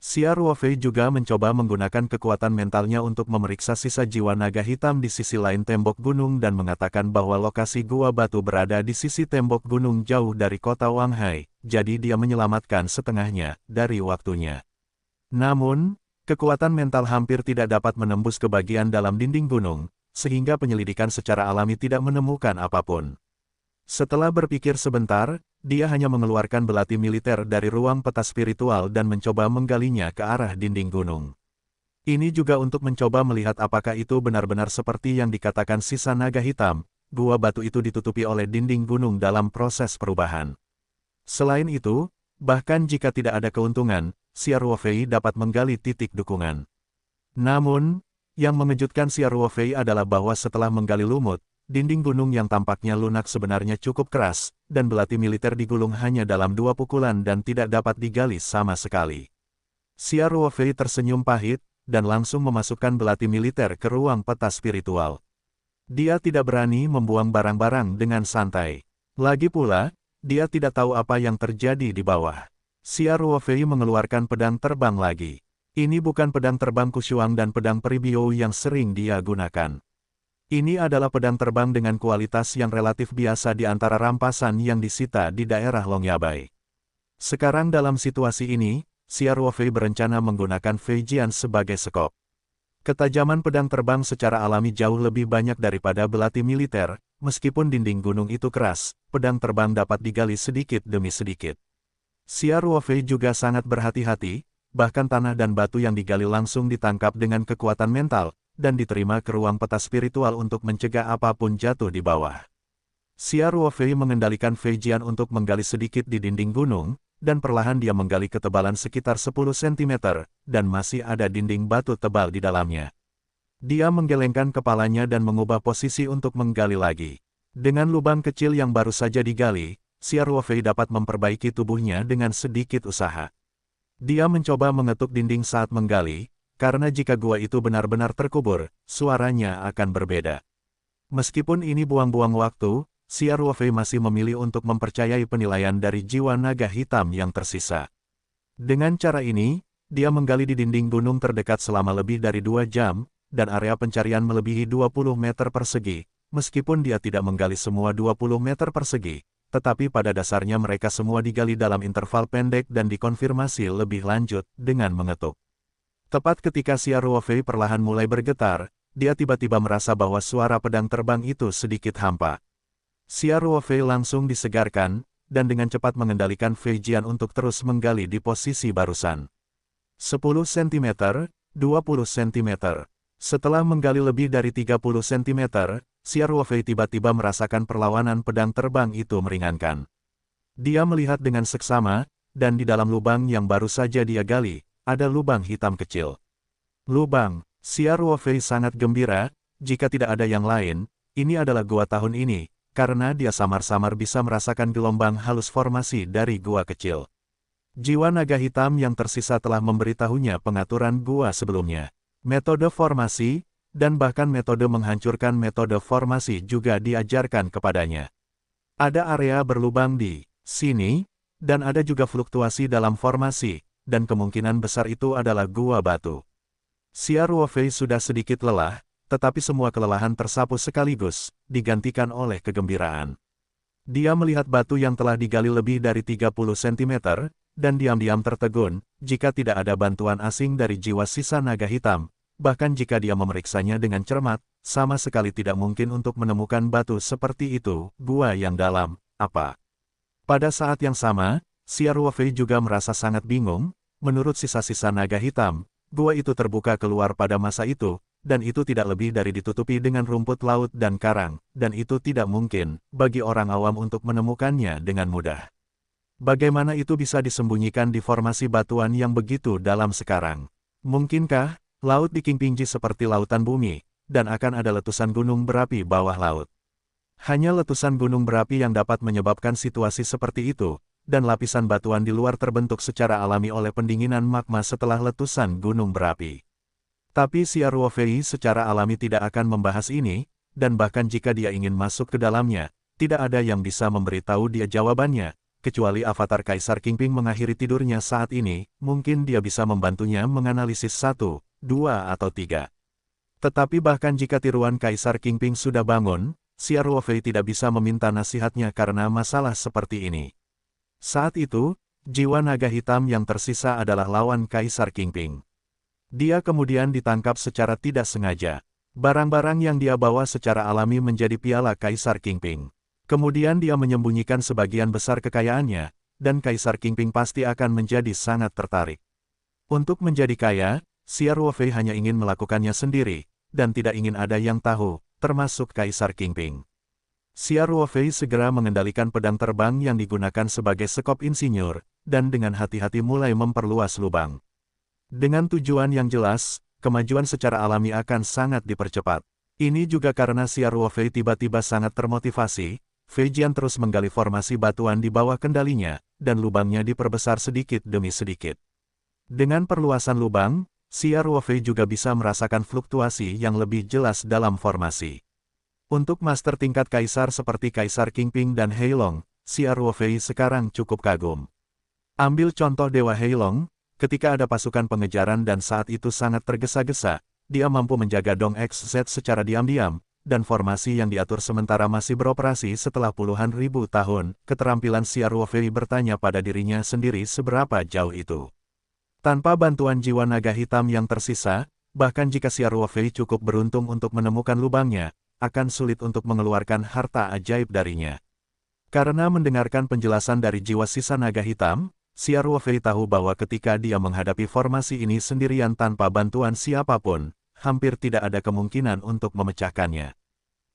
S1: Xia Ruofei juga mencoba menggunakan kekuatan mentalnya untuk memeriksa sisa jiwa naga hitam di sisi lain tembok gunung dan mengatakan bahwa lokasi gua batu berada di sisi tembok gunung jauh dari kota Wanghai, jadi dia menyelamatkan setengahnya dari waktunya. Namun, kekuatan mental hampir tidak dapat menembus ke bagian dalam dinding gunung, sehingga penyelidikan secara alami tidak menemukan apapun. Setelah berpikir sebentar, dia hanya mengeluarkan belati militer dari ruang peta spiritual dan mencoba menggalinya ke arah dinding gunung. Ini juga untuk mencoba melihat apakah itu benar-benar seperti yang dikatakan sisa naga hitam, gua batu itu ditutupi oleh dinding gunung dalam proses perubahan. Selain itu, bahkan jika tidak ada keuntungan, Xia Ruofei dapat menggali titik dukungan. Namun, yang mengejutkan Xia Ruofei adalah bahwa setelah menggali lumut, dinding gunung yang tampaknya lunak sebenarnya cukup keras, dan belati militer digulung hanya dalam 2 pukulan dan tidak dapat digali sama sekali. Xia Ruofei tersenyum pahit, dan langsung memasukkan belati militer ke ruang peta spiritual. Dia tidak berani membuang barang-barang dengan santai. Lagi pula, dia tidak tahu apa yang terjadi di bawah. Xia Ruofei mengeluarkan pedang terbang lagi. Ini bukan pedang terbang Kushuang dan pedang Peribio yang sering dia gunakan. Ini adalah pedang terbang dengan kualitas yang relatif biasa di antara rampasan yang disita di daerah Longyabai. Sekarang dalam situasi ini, Xia Ruofei berencana menggunakan Feijian sebagai sekop. Ketajaman pedang terbang secara alami jauh lebih banyak daripada belati militer, meskipun dinding gunung itu keras, pedang terbang dapat digali sedikit demi sedikit. Xia Ruofei juga sangat berhati-hati, bahkan tanah dan batu yang digali langsung ditangkap dengan kekuatan mental, dan diterima ke ruang peta spiritual untuk mencegah apapun jatuh di bawah. Xia Ruofei mengendalikan Feijian untuk menggali sedikit di dinding gunung, dan perlahan dia menggali ketebalan sekitar 10 cm, dan masih ada dinding batu tebal di dalamnya. Dia menggelengkan kepalanya dan mengubah posisi untuk menggali lagi. Dengan lubang kecil yang baru saja digali, Xia Ruofei dapat memperbaiki tubuhnya dengan sedikit usaha. Dia mencoba mengetuk dinding saat menggali, karena jika gua itu benar-benar terkubur, suaranya akan berbeda. Meskipun ini buang-buang waktu, Xia Ruofei masih memilih untuk mempercayai penilaian dari jiwa naga hitam yang tersisa. Dengan cara ini, dia menggali di dinding gunung terdekat selama lebih dari 2 jam, dan area pencarian melebihi 20 meter persegi, meskipun dia tidak menggali semua 20 meter persegi. Tetapi pada dasarnya mereka semua digali dalam interval pendek dan dikonfirmasi lebih lanjut dengan mengetuk. Tepat ketika Xia Ruofei perlahan mulai bergetar, dia tiba-tiba merasa bahwa suara pedang terbang itu sedikit hampa. Xia Ruofei langsung disegarkan, dan dengan cepat mengendalikan Feijian untuk terus menggali di posisi barusan. 10 cm, 20 cm. Setelah menggali lebih dari 30 cm, Xia Ruofei tiba-tiba merasakan perlawanan pedang terbang itu meringankan. Dia melihat dengan seksama, dan di dalam lubang yang baru saja dia gali, ada lubang hitam kecil. Lubang, Xia Ruofei sangat gembira, jika tidak ada yang lain, ini adalah gua tahun ini, karena dia samar-samar bisa merasakan gelombang halus formasi dari gua kecil. Jiwa naga hitam yang tersisa telah memberitahunya pengaturan gua sebelumnya. Metode formasi, dan bahkan metode menghancurkan metode formasi juga diajarkan kepadanya. Ada area berlubang di sini, dan ada juga fluktuasi dalam formasi, dan kemungkinan besar itu adalah gua batu. Xia Ruofei sudah sedikit lelah, tetapi semua kelelahan tersapu sekaligus, digantikan oleh kegembiraan. Dia melihat batu yang telah digali lebih dari 30 cm, dan diam-diam tertegun, jika tidak ada bantuan asing dari jiwa sisa naga hitam. Bahkan jika dia memeriksanya dengan cermat, sama sekali tidak mungkin untuk menemukan batu seperti itu, gua yang dalam, apa? Pada saat yang sama, Xia Ruofei juga merasa sangat bingung. Menurut sisa-sisa naga hitam, gua itu terbuka keluar pada masa itu, dan itu tidak lebih dari ditutupi dengan rumput laut dan karang, dan itu tidak mungkin bagi orang awam untuk menemukannya dengan mudah. Bagaimana itu bisa disembunyikan di formasi batuan yang begitu dalam sekarang? Mungkinkah laut di Qingpingji seperti lautan bumi, dan akan ada letusan gunung berapi bawah laut? Hanya letusan gunung berapi yang dapat menyebabkan situasi seperti itu, dan lapisan batuan di luar terbentuk secara alami oleh pendinginan magma setelah letusan gunung berapi. Tapi Xia Ruofei secara alami tidak akan membahas ini, dan bahkan jika dia ingin masuk ke dalamnya, tidak ada yang bisa memberitahu dia jawabannya, kecuali avatar Kaisar Qingping mengakhiri tidurnya saat ini, mungkin dia bisa membantunya menganalisis 1, 2 atau 3. Tetapi bahkan jika tiruan Kaisar Qingping sudah bangun, Xia Ruofei tidak bisa meminta nasihatnya karena masalah seperti ini. Saat itu, jiwa naga hitam yang tersisa adalah lawan Kaisar Qingping. Dia kemudian ditangkap secara tidak sengaja. Barang-barang yang dia bawa secara alami menjadi piala Kaisar Qingping. Kemudian dia menyembunyikan sebagian besar kekayaannya, dan Kaisar Qingping pasti akan menjadi sangat tertarik. Untuk menjadi kaya, Xia Ruofei hanya ingin melakukannya sendiri, dan tidak ingin ada yang tahu, termasuk Kaisar Qingping. Xia Ruofei segera mengendalikan pedang terbang yang digunakan sebagai sekop insinyur, dan dengan hati-hati mulai memperluas lubang. Dengan tujuan yang jelas, kemajuan secara alami akan sangat dipercepat. Ini juga karena Xia Ruofei tiba-tiba sangat termotivasi. Fei Jian terus menggali formasi batuan di bawah kendalinya, dan lubangnya diperbesar sedikit demi sedikit. Dengan perluasan lubang, Xia Ruofei juga bisa merasakan fluktuasi yang lebih jelas dalam formasi. Untuk master tingkat kaisar seperti Kaisar Qingping dan Heilong, Xia Ruofei sekarang cukup kagum. Ambil contoh Dewa Heilong, ketika ada pasukan pengejaran dan saat itu sangat tergesa-gesa, dia mampu menjaga Dong XZ secara diam-diam, dan formasi yang diatur sementara masih beroperasi setelah puluhan ribu tahun. Keterampilan Xia Ruofei bertanya pada dirinya sendiri seberapa jauh itu. Tanpa bantuan jiwa naga hitam yang tersisa, bahkan jika Xia Ruofei cukup beruntung untuk menemukan lubangnya, akan sulit untuk mengeluarkan harta ajaib darinya. Karena mendengarkan penjelasan dari jiwa sisa naga hitam, Xia Ruofei tahu bahwa ketika dia menghadapi formasi ini sendirian tanpa bantuan siapapun, hampir tidak ada kemungkinan untuk memecahkannya.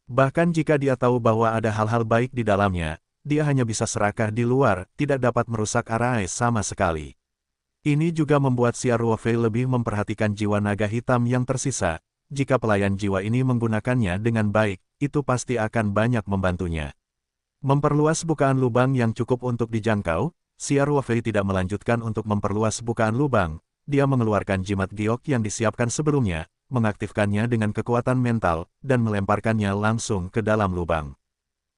S1: Bahkan jika dia tahu bahwa ada hal-hal baik di dalamnya, dia hanya bisa serakah di luar, tidak dapat merusak arai sama sekali. Ini juga membuat Xia Ruofei lebih memperhatikan jiwa naga hitam yang tersisa. Jika pelayan jiwa ini menggunakannya dengan baik, itu pasti akan banyak membantunya. Memperluas bukaan lubang yang cukup untuk dijangkau, Xia Ruofei tidak melanjutkan untuk memperluas bukaan lubang. Dia mengeluarkan jimat giok yang disiapkan sebelumnya, mengaktifkannya dengan kekuatan mental, dan melemparkannya langsung ke dalam lubang.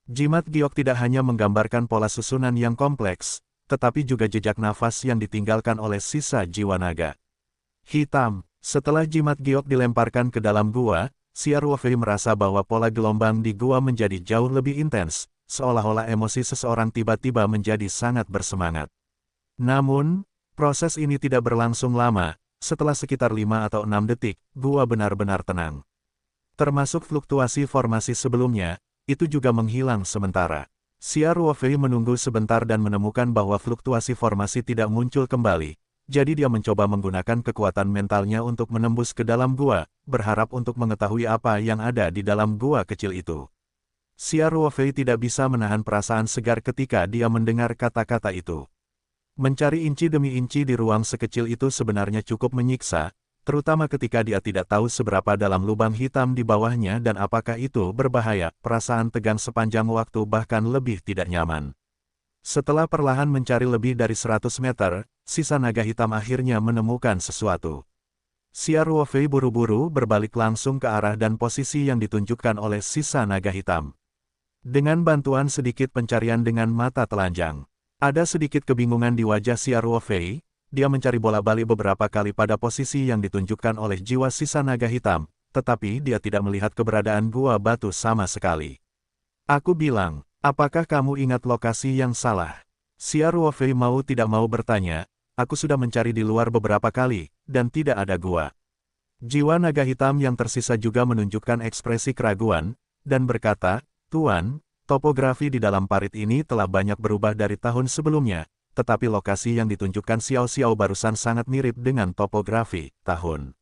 S1: Jimat giok tidak hanya menggambarkan pola susunan yang kompleks, tetapi juga jejak nafas yang ditinggalkan oleh sisa jiwa naga hitam. Setelah jimat giok dilemparkan ke dalam gua, Xia Ruofei merasa bahwa pola gelombang di gua menjadi jauh lebih intens, seolah-olah emosi seseorang tiba-tiba menjadi sangat bersemangat. Namun, proses ini tidak berlangsung lama. Setelah sekitar 5 atau 6 detik, gua benar-benar tenang. Termasuk fluktuasi formasi sebelumnya, itu juga menghilang sementara. Xia Ruofei menunggu sebentar dan menemukan bahwa fluktuasi formasi tidak muncul kembali. Jadi dia mencoba menggunakan kekuatan mentalnya untuk menembus ke dalam gua, berharap untuk mengetahui apa yang ada di dalam gua kecil itu. Xia Ruofei tidak bisa menahan perasaan segar ketika dia mendengar kata-kata itu. Mencari inci demi inci di ruang sekecil itu sebenarnya cukup menyiksa, terutama ketika dia tidak tahu seberapa dalam lubang hitam di bawahnya dan apakah itu berbahaya. Perasaan tegang sepanjang waktu bahkan lebih tidak nyaman. Setelah perlahan mencari lebih dari 100 meter, sisa naga hitam akhirnya menemukan sesuatu. Xia Ruofei buru-buru berbalik langsung ke arah dan posisi yang ditunjukkan oleh sisa naga hitam. Dengan bantuan sedikit pencarian dengan mata telanjang, ada sedikit kebingungan di wajah Xia Ruofei. Dia mencari bola-balik beberapa kali pada posisi yang ditunjukkan oleh jiwa sisa naga hitam, tetapi dia tidak melihat keberadaan gua batu sama sekali. Aku bilang, apakah kamu ingat lokasi yang salah? Xia Ruofei mau tidak mau bertanya, aku sudah mencari di luar beberapa kali, dan tidak ada gua. Jiwa naga hitam yang tersisa juga menunjukkan ekspresi keraguan, dan berkata, Tuan, topografi di dalam parit ini telah banyak berubah dari tahun sebelumnya, tetapi lokasi yang ditunjukkan Xiao Xiao barusan sangat mirip dengan topografi tahun.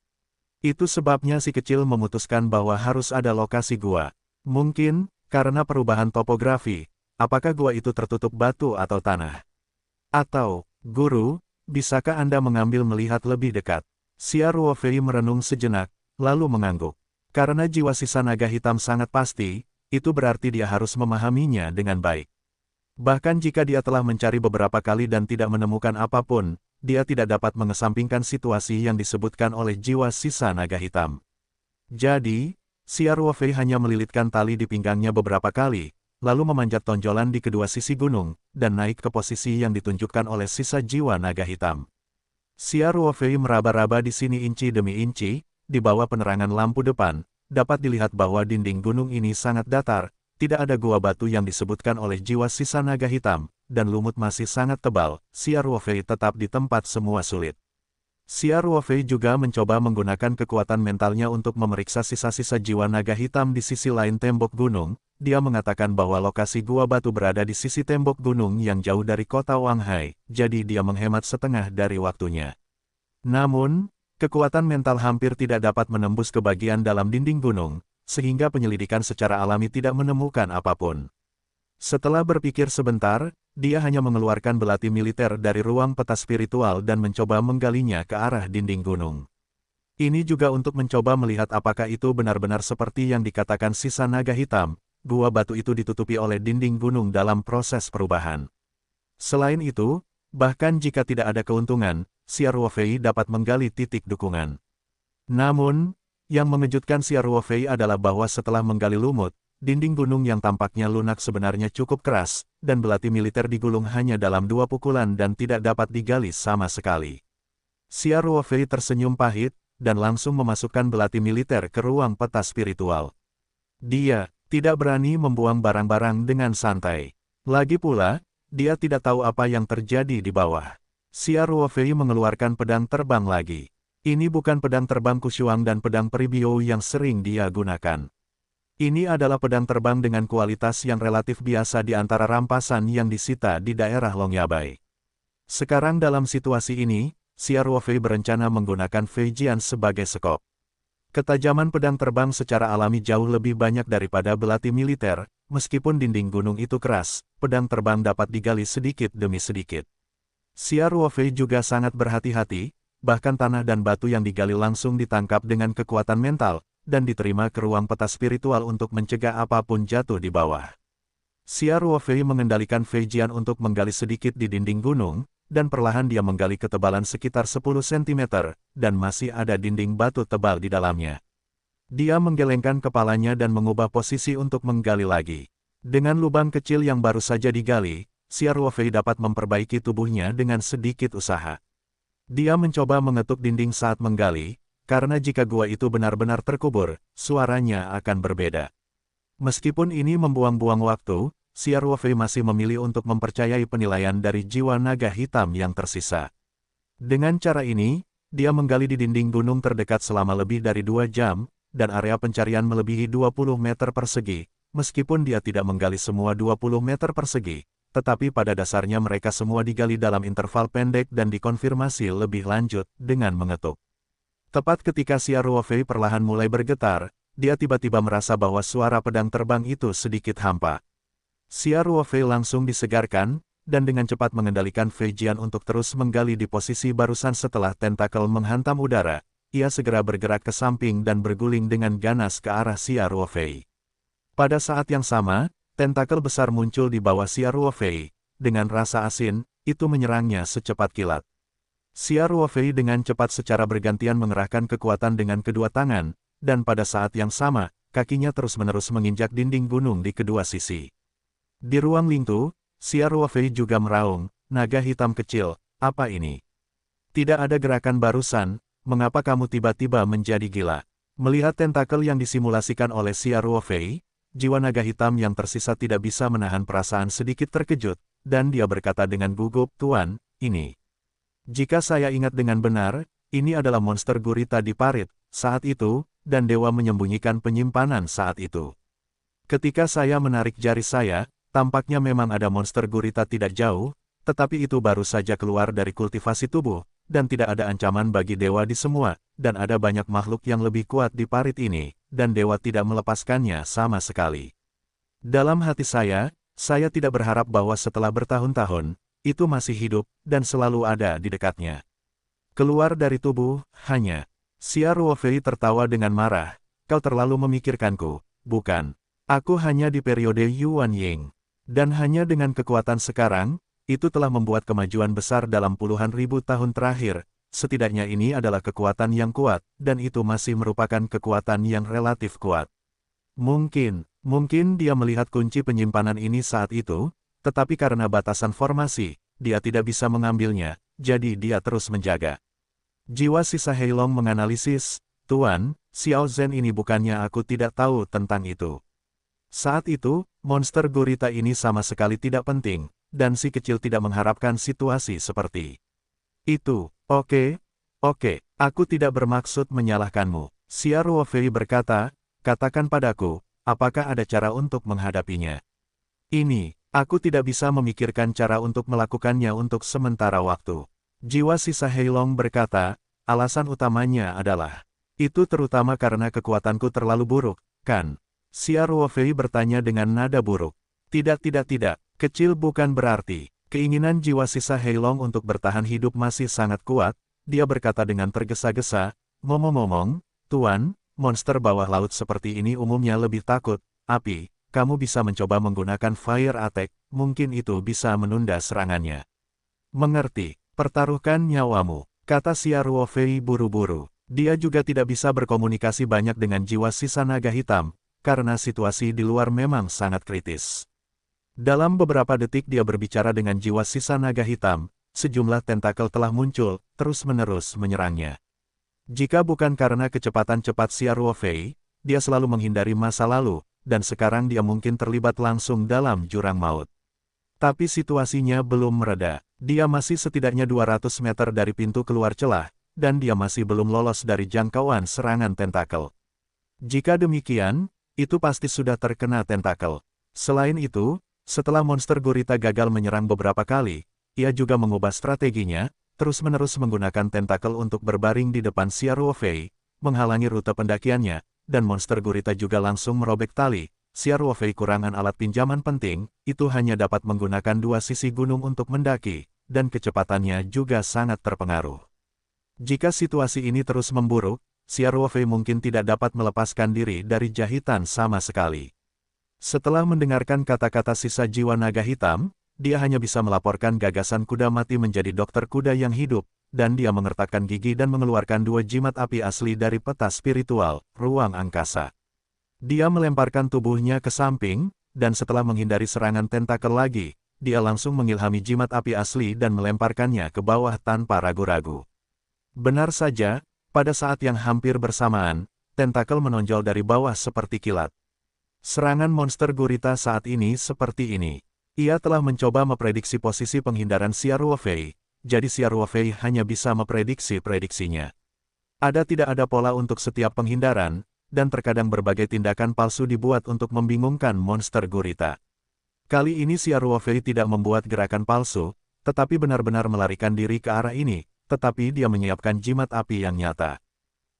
S1: Itu sebabnya si kecil memutuskan bahwa harus ada lokasi gua. Mungkin, karena perubahan topografi, apakah gua itu tertutup batu atau tanah? Atau, Guru, bisakah Anda mengambil melihat lebih dekat? Xia Ruofei merenung sejenak, lalu mengangguk. Karena jiwa sisa naga hitam sangat pasti, itu berarti dia harus memahaminya dengan baik. Bahkan jika dia telah mencari beberapa kali dan tidak menemukan apapun, dia tidak dapat mengesampingkan situasi yang disebutkan oleh jiwa sisa naga hitam. Jadi, Xia Ruofei hanya melilitkan tali di pinggangnya beberapa kali, lalu memanjat tonjolan di kedua sisi gunung, dan naik ke posisi yang ditunjukkan oleh sisa jiwa naga hitam. Xia Ruofei meraba-raba di sini inci demi inci, di bawah penerangan lampu depan, dapat dilihat bahwa dinding gunung ini sangat datar. Tidak ada gua batu yang disebutkan oleh jiwa sisa naga hitam, dan lumut masih sangat tebal. Xia Ruofei tetap di tempat semua sulit. Xia Ruofei juga mencoba menggunakan kekuatan mentalnya untuk memeriksa sisa-sisa jiwa naga hitam di sisi lain tembok gunung. Dia mengatakan bahwa lokasi gua batu berada di sisi tembok gunung yang jauh dari kota Wanghai, jadi dia menghemat setengah dari waktunya. Namun, kekuatan mental hampir tidak dapat menembus ke bagian dalam dinding gunung, sehingga penyelidikan secara alami tidak menemukan apapun. Setelah berpikir sebentar, dia hanya mengeluarkan belati militer dari ruang peta spiritual dan mencoba menggalinya ke arah dinding gunung. Ini juga untuk mencoba melihat apakah itu benar-benar seperti yang dikatakan sisa naga hitam, gua batu itu ditutupi oleh dinding gunung dalam proses perubahan. Selain itu, bahkan jika tidak ada keuntungan, Xia Ruofei dapat menggali titik dukungan. Namun, yang mengejutkan Xia Ruofei adalah bahwa setelah menggali lumut, dinding gunung yang tampaknya lunak sebenarnya cukup keras, dan belati militer digulung hanya dalam 2 pukulan dan tidak dapat digali sama sekali. Xia Ruofei tersenyum pahit, dan langsung memasukkan belati militer ke ruang peta spiritual. Dia tidak berani membuang barang-barang dengan santai. Lagi pula, dia tidak tahu apa yang terjadi di bawah. Xia Ruofei mengeluarkan pedang terbang lagi. Ini bukan pedang terbang Kushuang dan pedang Peribio yang sering dia gunakan. Ini adalah pedang terbang dengan kualitas yang relatif biasa di antara rampasan yang disita di daerah Longyabai. Sekarang dalam situasi ini, Xia Ruofei berencana menggunakan Fei Jian sebagai sekop. Ketajaman pedang terbang secara alami jauh lebih banyak daripada belati militer, meskipun dinding gunung itu keras, pedang terbang dapat digali sedikit demi sedikit. Xia Ruofei juga sangat berhati-hati, bahkan tanah dan batu yang digali langsung ditangkap dengan kekuatan mental, dan diterima ke ruang peta spiritual untuk mencegah apapun jatuh di bawah. Xia Ruofei mengendalikan Fei Jian untuk menggali sedikit di dinding gunung, dan perlahan dia menggali ketebalan sekitar 10 cm, dan masih ada dinding batu tebal di dalamnya. Dia menggelengkan kepalanya dan mengubah posisi untuk menggali lagi. Dengan lubang kecil yang baru saja digali, Xia Ruofei dapat memperbaiki tubuhnya dengan sedikit usaha. Dia mencoba mengetuk dinding saat menggali, karena jika gua itu benar-benar terkubur, suaranya akan berbeda. Meskipun ini membuang-buang waktu, Xia Ruofei masih memilih untuk mempercayai penilaian dari jiwa naga hitam yang tersisa. Dengan cara ini, dia menggali di dinding gunung terdekat selama lebih dari 2 jam, dan area pencarian melebihi 20 meter persegi, meskipun dia tidak menggali semua 20 meter persegi. Tetapi pada dasarnya mereka semua digali dalam interval pendek dan dikonfirmasi lebih lanjut dengan mengetuk. Tepat ketika Xia Ruofei perlahan mulai bergetar, dia tiba-tiba merasa bahwa suara pedang terbang itu sedikit hampa. Xia Ruofei langsung disegarkan, dan dengan cepat mengendalikan Fei Jian untuk terus menggali di posisi barusan setelah tentakel menghantam udara. Ia segera bergerak ke samping dan berguling dengan ganas ke arah Xia Ruofei. Pada saat yang sama, tentakel besar muncul di bawah Xia Ruofei, dengan rasa asin, itu menyerangnya secepat kilat. Xia Ruofei dengan cepat secara bergantian mengerahkan kekuatan dengan kedua tangan, dan pada saat yang sama, kakinya terus-menerus menginjak dinding gunung di kedua sisi. Di ruang Lingtu, Xia Ruofei juga meraung, naga hitam kecil, apa ini? Tidak ada gerakan barusan, mengapa kamu tiba-tiba menjadi gila? Melihat tentakel yang disimulasikan oleh Xia Ruofei, jiwa naga hitam yang tersisa tidak bisa menahan perasaan sedikit terkejut, dan dia berkata dengan gugup, Tuan, ini. Jika saya ingat dengan benar, ini adalah monster gurita di parit, saat itu, dan dewa menyembunyikan penyimpanan saat itu. Ketika saya menarik jari saya, tampaknya memang ada monster gurita tidak jauh, tetapi itu baru saja keluar dari kultivasi tubuh, dan tidak ada ancaman bagi dewa di semua, dan ada banyak makhluk yang lebih kuat di parit ini, dan dewa tidak melepaskannya sama sekali. Dalam hati saya tidak berharap bahwa setelah bertahun-tahun, itu masih hidup, dan selalu ada di dekatnya. Keluar dari tubuh, hanya. Xia Ruofei tertawa dengan marah, kau terlalu memikirkanku, bukan? Aku hanya di periode Yuan Ying. Dan hanya dengan kekuatan sekarang, itu telah membuat kemajuan besar dalam puluhan ribu tahun terakhir, setidaknya ini adalah kekuatan yang kuat, dan itu masih merupakan kekuatan yang relatif kuat. Mungkin dia melihat kunci penyimpanan ini saat itu, tetapi karena batasan formasi, dia tidak bisa mengambilnya, jadi dia terus menjaga. Jiwa sisa Heilong menganalisis, Tuan, Xiao Zhen ini bukannya aku tidak tahu tentang itu. Saat itu, monster gurita ini sama sekali tidak penting, dan si kecil tidak mengharapkan situasi seperti itu. Oke, aku tidak bermaksud menyalahkanmu. Xia Ruofei berkata, katakan padaku, apakah ada cara untuk menghadapinya? Ini, aku tidak bisa memikirkan cara untuk melakukannya untuk sementara waktu. Jiwa sisa Heilong berkata, alasan utamanya adalah, itu terutama karena kekuatanku terlalu buruk, kan? Xia Ruofei bertanya dengan nada buruk. Tidak, kecil bukan berarti. Keinginan jiwa sisa Heilong untuk bertahan hidup masih sangat kuat, dia berkata dengan tergesa-gesa, ngomong-ngomong, Tuan, monster bawah laut seperti ini umumnya lebih takut, api, kamu bisa mencoba menggunakan fire attack, mungkin itu bisa menunda serangannya. Mengerti, pertaruhkan nyawamu, kata Xia Ruofei buru-buru. Dia juga tidak bisa berkomunikasi banyak dengan jiwa sisa naga hitam, karena situasi di luar memang sangat kritis. Dalam beberapa detik dia berbicara dengan jiwa sisa naga hitam, sejumlah tentakel telah muncul, terus-menerus menyerangnya. Jika bukan karena kecepatan cepat Xia Ruofei, dia selalu menghindari masa lalu, dan sekarang dia mungkin terlibat langsung dalam jurang maut. Tapi situasinya belum mereda, dia masih setidaknya 200 meter dari pintu keluar celah, dan dia masih belum lolos dari jangkauan serangan tentakel. Jika demikian, itu pasti sudah terkena tentakel. Selain itu, setelah monster gurita gagal menyerang beberapa kali, ia juga mengubah strateginya, terus-menerus menggunakan tentakel untuk berbaring di depan Xia Ruofei, menghalangi rute pendakiannya, dan monster gurita juga langsung merobek tali. Xia Ruofei kurangan alat pinjaman penting, itu hanya dapat menggunakan dua sisi gunung untuk mendaki, dan kecepatannya juga sangat terpengaruh. Jika situasi ini terus memburuk, Xia Ruofei mungkin tidak dapat melepaskan diri dari jahitan sama sekali. Setelah mendengarkan kata-kata sisa jiwa naga hitam, dia hanya bisa melaporkan gagasan kuda mati menjadi dokter kuda yang hidup, dan dia mengertakkan gigi dan mengeluarkan dua jimat api asli dari peta spiritual, ruang angkasa. Dia melemparkan tubuhnya ke samping, dan setelah menghindari serangan tentakel lagi, dia langsung mengilhami jimat api asli dan melemparkannya ke bawah tanpa ragu-ragu. Benar saja, pada saat yang hampir bersamaan, tentakel menonjol dari bawah seperti kilat. Serangan monster gurita saat ini seperti ini. Ia telah mencoba memprediksi posisi penghindaran Xia Ruofei, jadi Xia Ruofei hanya bisa memprediksi prediksinya. Tidak ada pola untuk setiap penghindaran, dan terkadang berbagai tindakan palsu dibuat untuk membingungkan monster gurita. Kali ini Xia Ruofei tidak membuat gerakan palsu, tetapi benar-benar melarikan diri ke arah ini, tetapi dia menyiapkan jimat api yang nyata.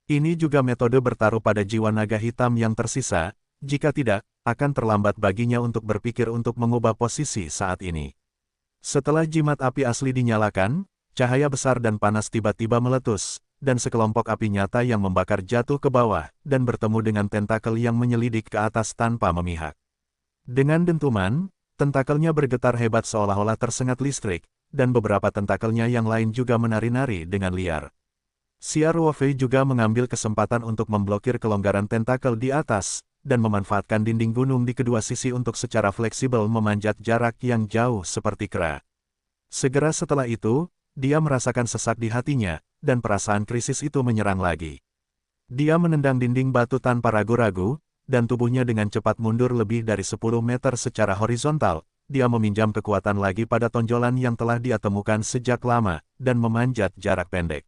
S1: Ini juga metode bertaruh pada jiwa naga hitam yang tersisa. Jika tidak, akan terlambat baginya untuk berpikir untuk mengubah posisi saat ini. Setelah jimat api asli dinyalakan, cahaya besar dan panas tiba-tiba meletus, dan sekelompok api nyata yang membakar jatuh ke bawah, dan bertemu dengan tentakel yang menyelidik ke atas tanpa memihak. Dengan dentuman, Tentakelnya bergetar hebat seolah-olah tersengat listrik, dan beberapa tentakelnya yang lain juga menari-nari dengan liar. Xia Ruofei juga mengambil kesempatan untuk memblokir kelonggaran tentakel di atas, dan memanfaatkan dinding gunung di kedua sisi untuk secara fleksibel memanjat jarak yang jauh seperti kera. Segera setelah itu, dia merasakan sesak di hatinya, dan perasaan krisis itu menyerang lagi. Dia menendang dinding batu tanpa ragu-ragu, dan tubuhnya dengan cepat mundur lebih dari 10 meter secara horizontal. Dia meminjam kekuatan lagi pada tonjolan yang telah dia temukan sejak lama, dan memanjat jarak pendek.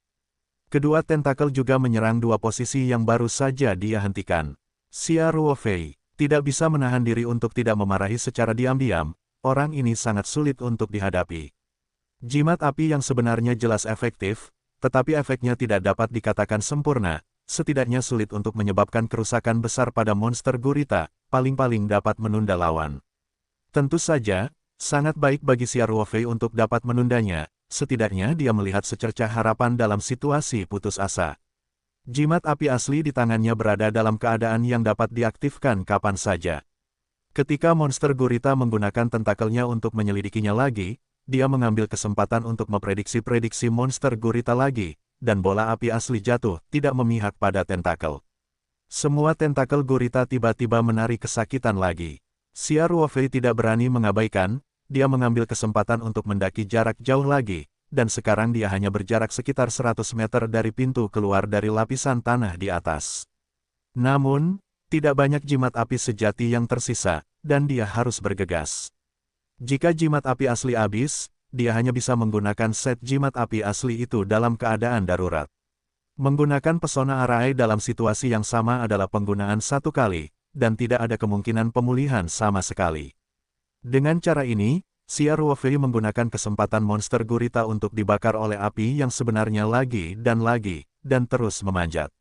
S1: Kedua tentakel juga menyerang dua posisi yang baru saja dia hentikan. Xia Ruofei tidak bisa menahan diri untuk tidak memarahi secara diam-diam, orang ini sangat sulit untuk dihadapi. Jimat api yang sebenarnya jelas efektif, tetapi efeknya tidak dapat dikatakan sempurna, setidaknya sulit untuk menyebabkan kerusakan besar pada monster gurita, paling-paling dapat menunda lawan. Tentu saja, sangat baik bagi Xia Ruofei untuk dapat menundanya, setidaknya dia melihat secercah harapan dalam situasi putus asa. Jimat api asli di tangannya berada dalam keadaan yang dapat diaktifkan kapan saja. Ketika monster gurita menggunakan tentakelnya untuk menyelidikinya lagi, dia mengambil kesempatan untuk memprediksi-prediksi monster gurita lagi, dan bola api asli jatuh, tidak memihak pada tentakel. Semua tentakel gurita tiba-tiba menari kesakitan lagi. Xia Ruofei tidak berani mengabaikan, dia mengambil kesempatan untuk mendaki jarak jauh lagi, dan sekarang dia hanya berjarak sekitar 100 meter dari pintu keluar dari lapisan tanah di atas. Namun, tidak banyak jimat api sejati yang tersisa, dan dia harus bergegas. Jika jimat api asli habis, dia hanya bisa menggunakan set jimat api asli itu dalam keadaan darurat. Menggunakan pesona arai dalam situasi yang sama adalah penggunaan satu kali, dan tidak ada kemungkinan pemulihan sama sekali. Dengan cara ini, Xia Ruofei menggunakan kesempatan monster gurita untuk dibakar oleh api yang sebenarnya lagi, dan terus memanjat.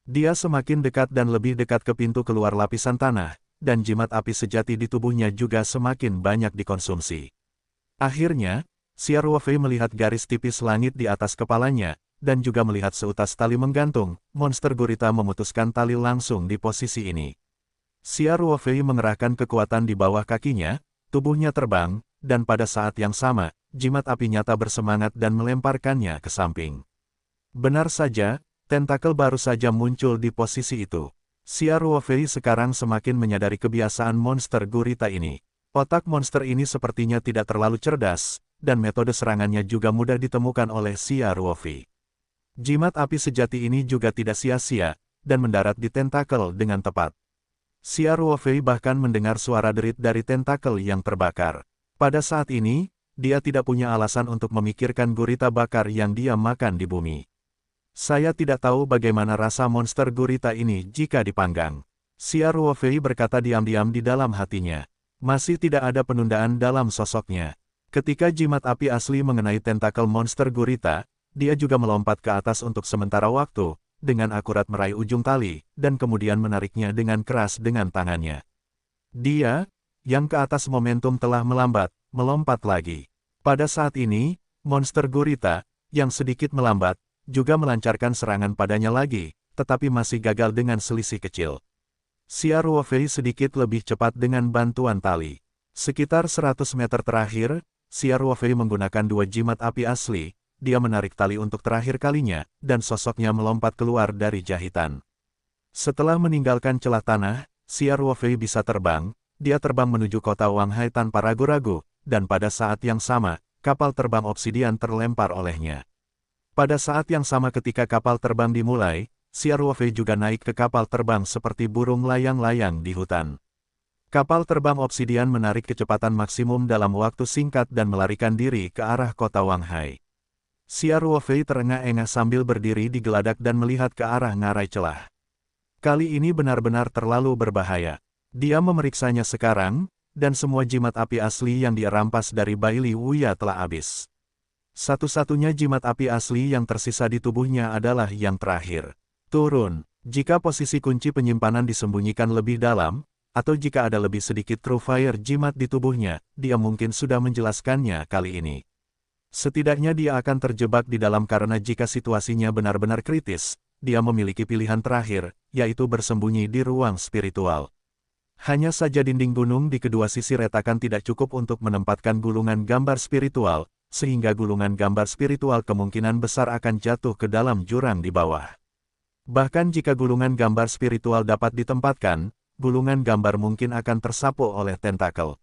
S1: Dia semakin dekat dan lebih dekat ke pintu keluar lapisan tanah, dan jimat api sejati di tubuhnya juga semakin banyak dikonsumsi. Akhirnya, Xia Ruofei melihat garis tipis langit di atas kepalanya, dan juga melihat seutas tali menggantung. Monster gurita memutuskan tali langsung di posisi ini. Xia Ruofei mengerahkan kekuatan di bawah kakinya, tubuhnya terbang, dan pada saat yang sama, jimat api nyata bersemangat dan melemparkannya ke samping. Benar saja, tentakel baru saja muncul di posisi itu. Xia Ruofei sekarang semakin menyadari kebiasaan monster gurita ini. Otak monster ini sepertinya tidak terlalu cerdas, dan metode serangannya juga mudah ditemukan oleh Xia Ruofei. Jimat api sejati ini juga tidak sia-sia, dan mendarat di tentakel dengan tepat. Xia Ruofei bahkan mendengar suara derit dari tentakel yang terbakar. Pada saat ini, dia tidak punya alasan untuk memikirkan gurita bakar yang dia makan di bumi. Saya tidak tahu bagaimana rasa monster gurita ini jika dipanggang. Xia Ruofei berkata diam-diam di dalam hatinya. Masih tidak ada penundaan dalam sosoknya. Ketika jimat api asli mengenai tentakel monster gurita, dia juga melompat ke atas untuk sementara waktu, dengan akurat meraih ujung tali, dan kemudian menariknya dengan keras dengan tangannya. Dia, yang ke atas momentum telah melambat, melompat lagi. Pada saat ini, monster gurita, yang sedikit melambat, juga melancarkan serangan padanya lagi, tetapi masih gagal dengan selisih kecil. Xia Ruofei sedikit lebih cepat dengan bantuan tali. Sekitar 100 meter terakhir, Xia Ruofei menggunakan dua jimat api asli, dia menarik tali untuk terakhir kalinya, dan sosoknya melompat keluar dari jahitan. Setelah meninggalkan celah tanah, Xia Ruofei bisa terbang, dia terbang menuju kota Wanghai tanpa ragu-ragu, dan pada saat yang sama, kapal terbang obsidian terlempar olehnya. Pada saat yang sama ketika kapal terbang dimulai, Xia Ruofei juga naik ke kapal terbang seperti burung layang-layang di hutan. Kapal terbang obsidian menarik kecepatan maksimum dalam waktu singkat dan melarikan diri ke arah kota Wanghai. Xia Ruofei terengah-engah sambil berdiri di geladak dan melihat ke arah ngarai celah. Kali ini benar-benar terlalu berbahaya. Dia memeriksanya sekarang, dan semua jimat api asli yang dia rampas dari Bai Li Wuya telah habis. Satu-satunya jimat api asli yang tersisa di tubuhnya adalah yang terakhir. Turun, jika posisi kunci penyimpanan disembunyikan lebih dalam, atau jika ada lebih sedikit true fire jimat di tubuhnya, dia mungkin sudah menjelaskannya kali ini. Setidaknya dia akan terjebak di dalam karena jika situasinya benar-benar kritis, dia memiliki pilihan terakhir, yaitu bersembunyi di ruang spiritual. Hanya saja dinding gunung di kedua sisi retakan tidak cukup untuk menempatkan gulungan gambar spiritual, sehingga gulungan gambar spiritual kemungkinan besar akan jatuh ke dalam jurang di bawah. Bahkan jika gulungan gambar spiritual dapat ditempatkan, gulungan gambar mungkin akan tersapu oleh tentakel.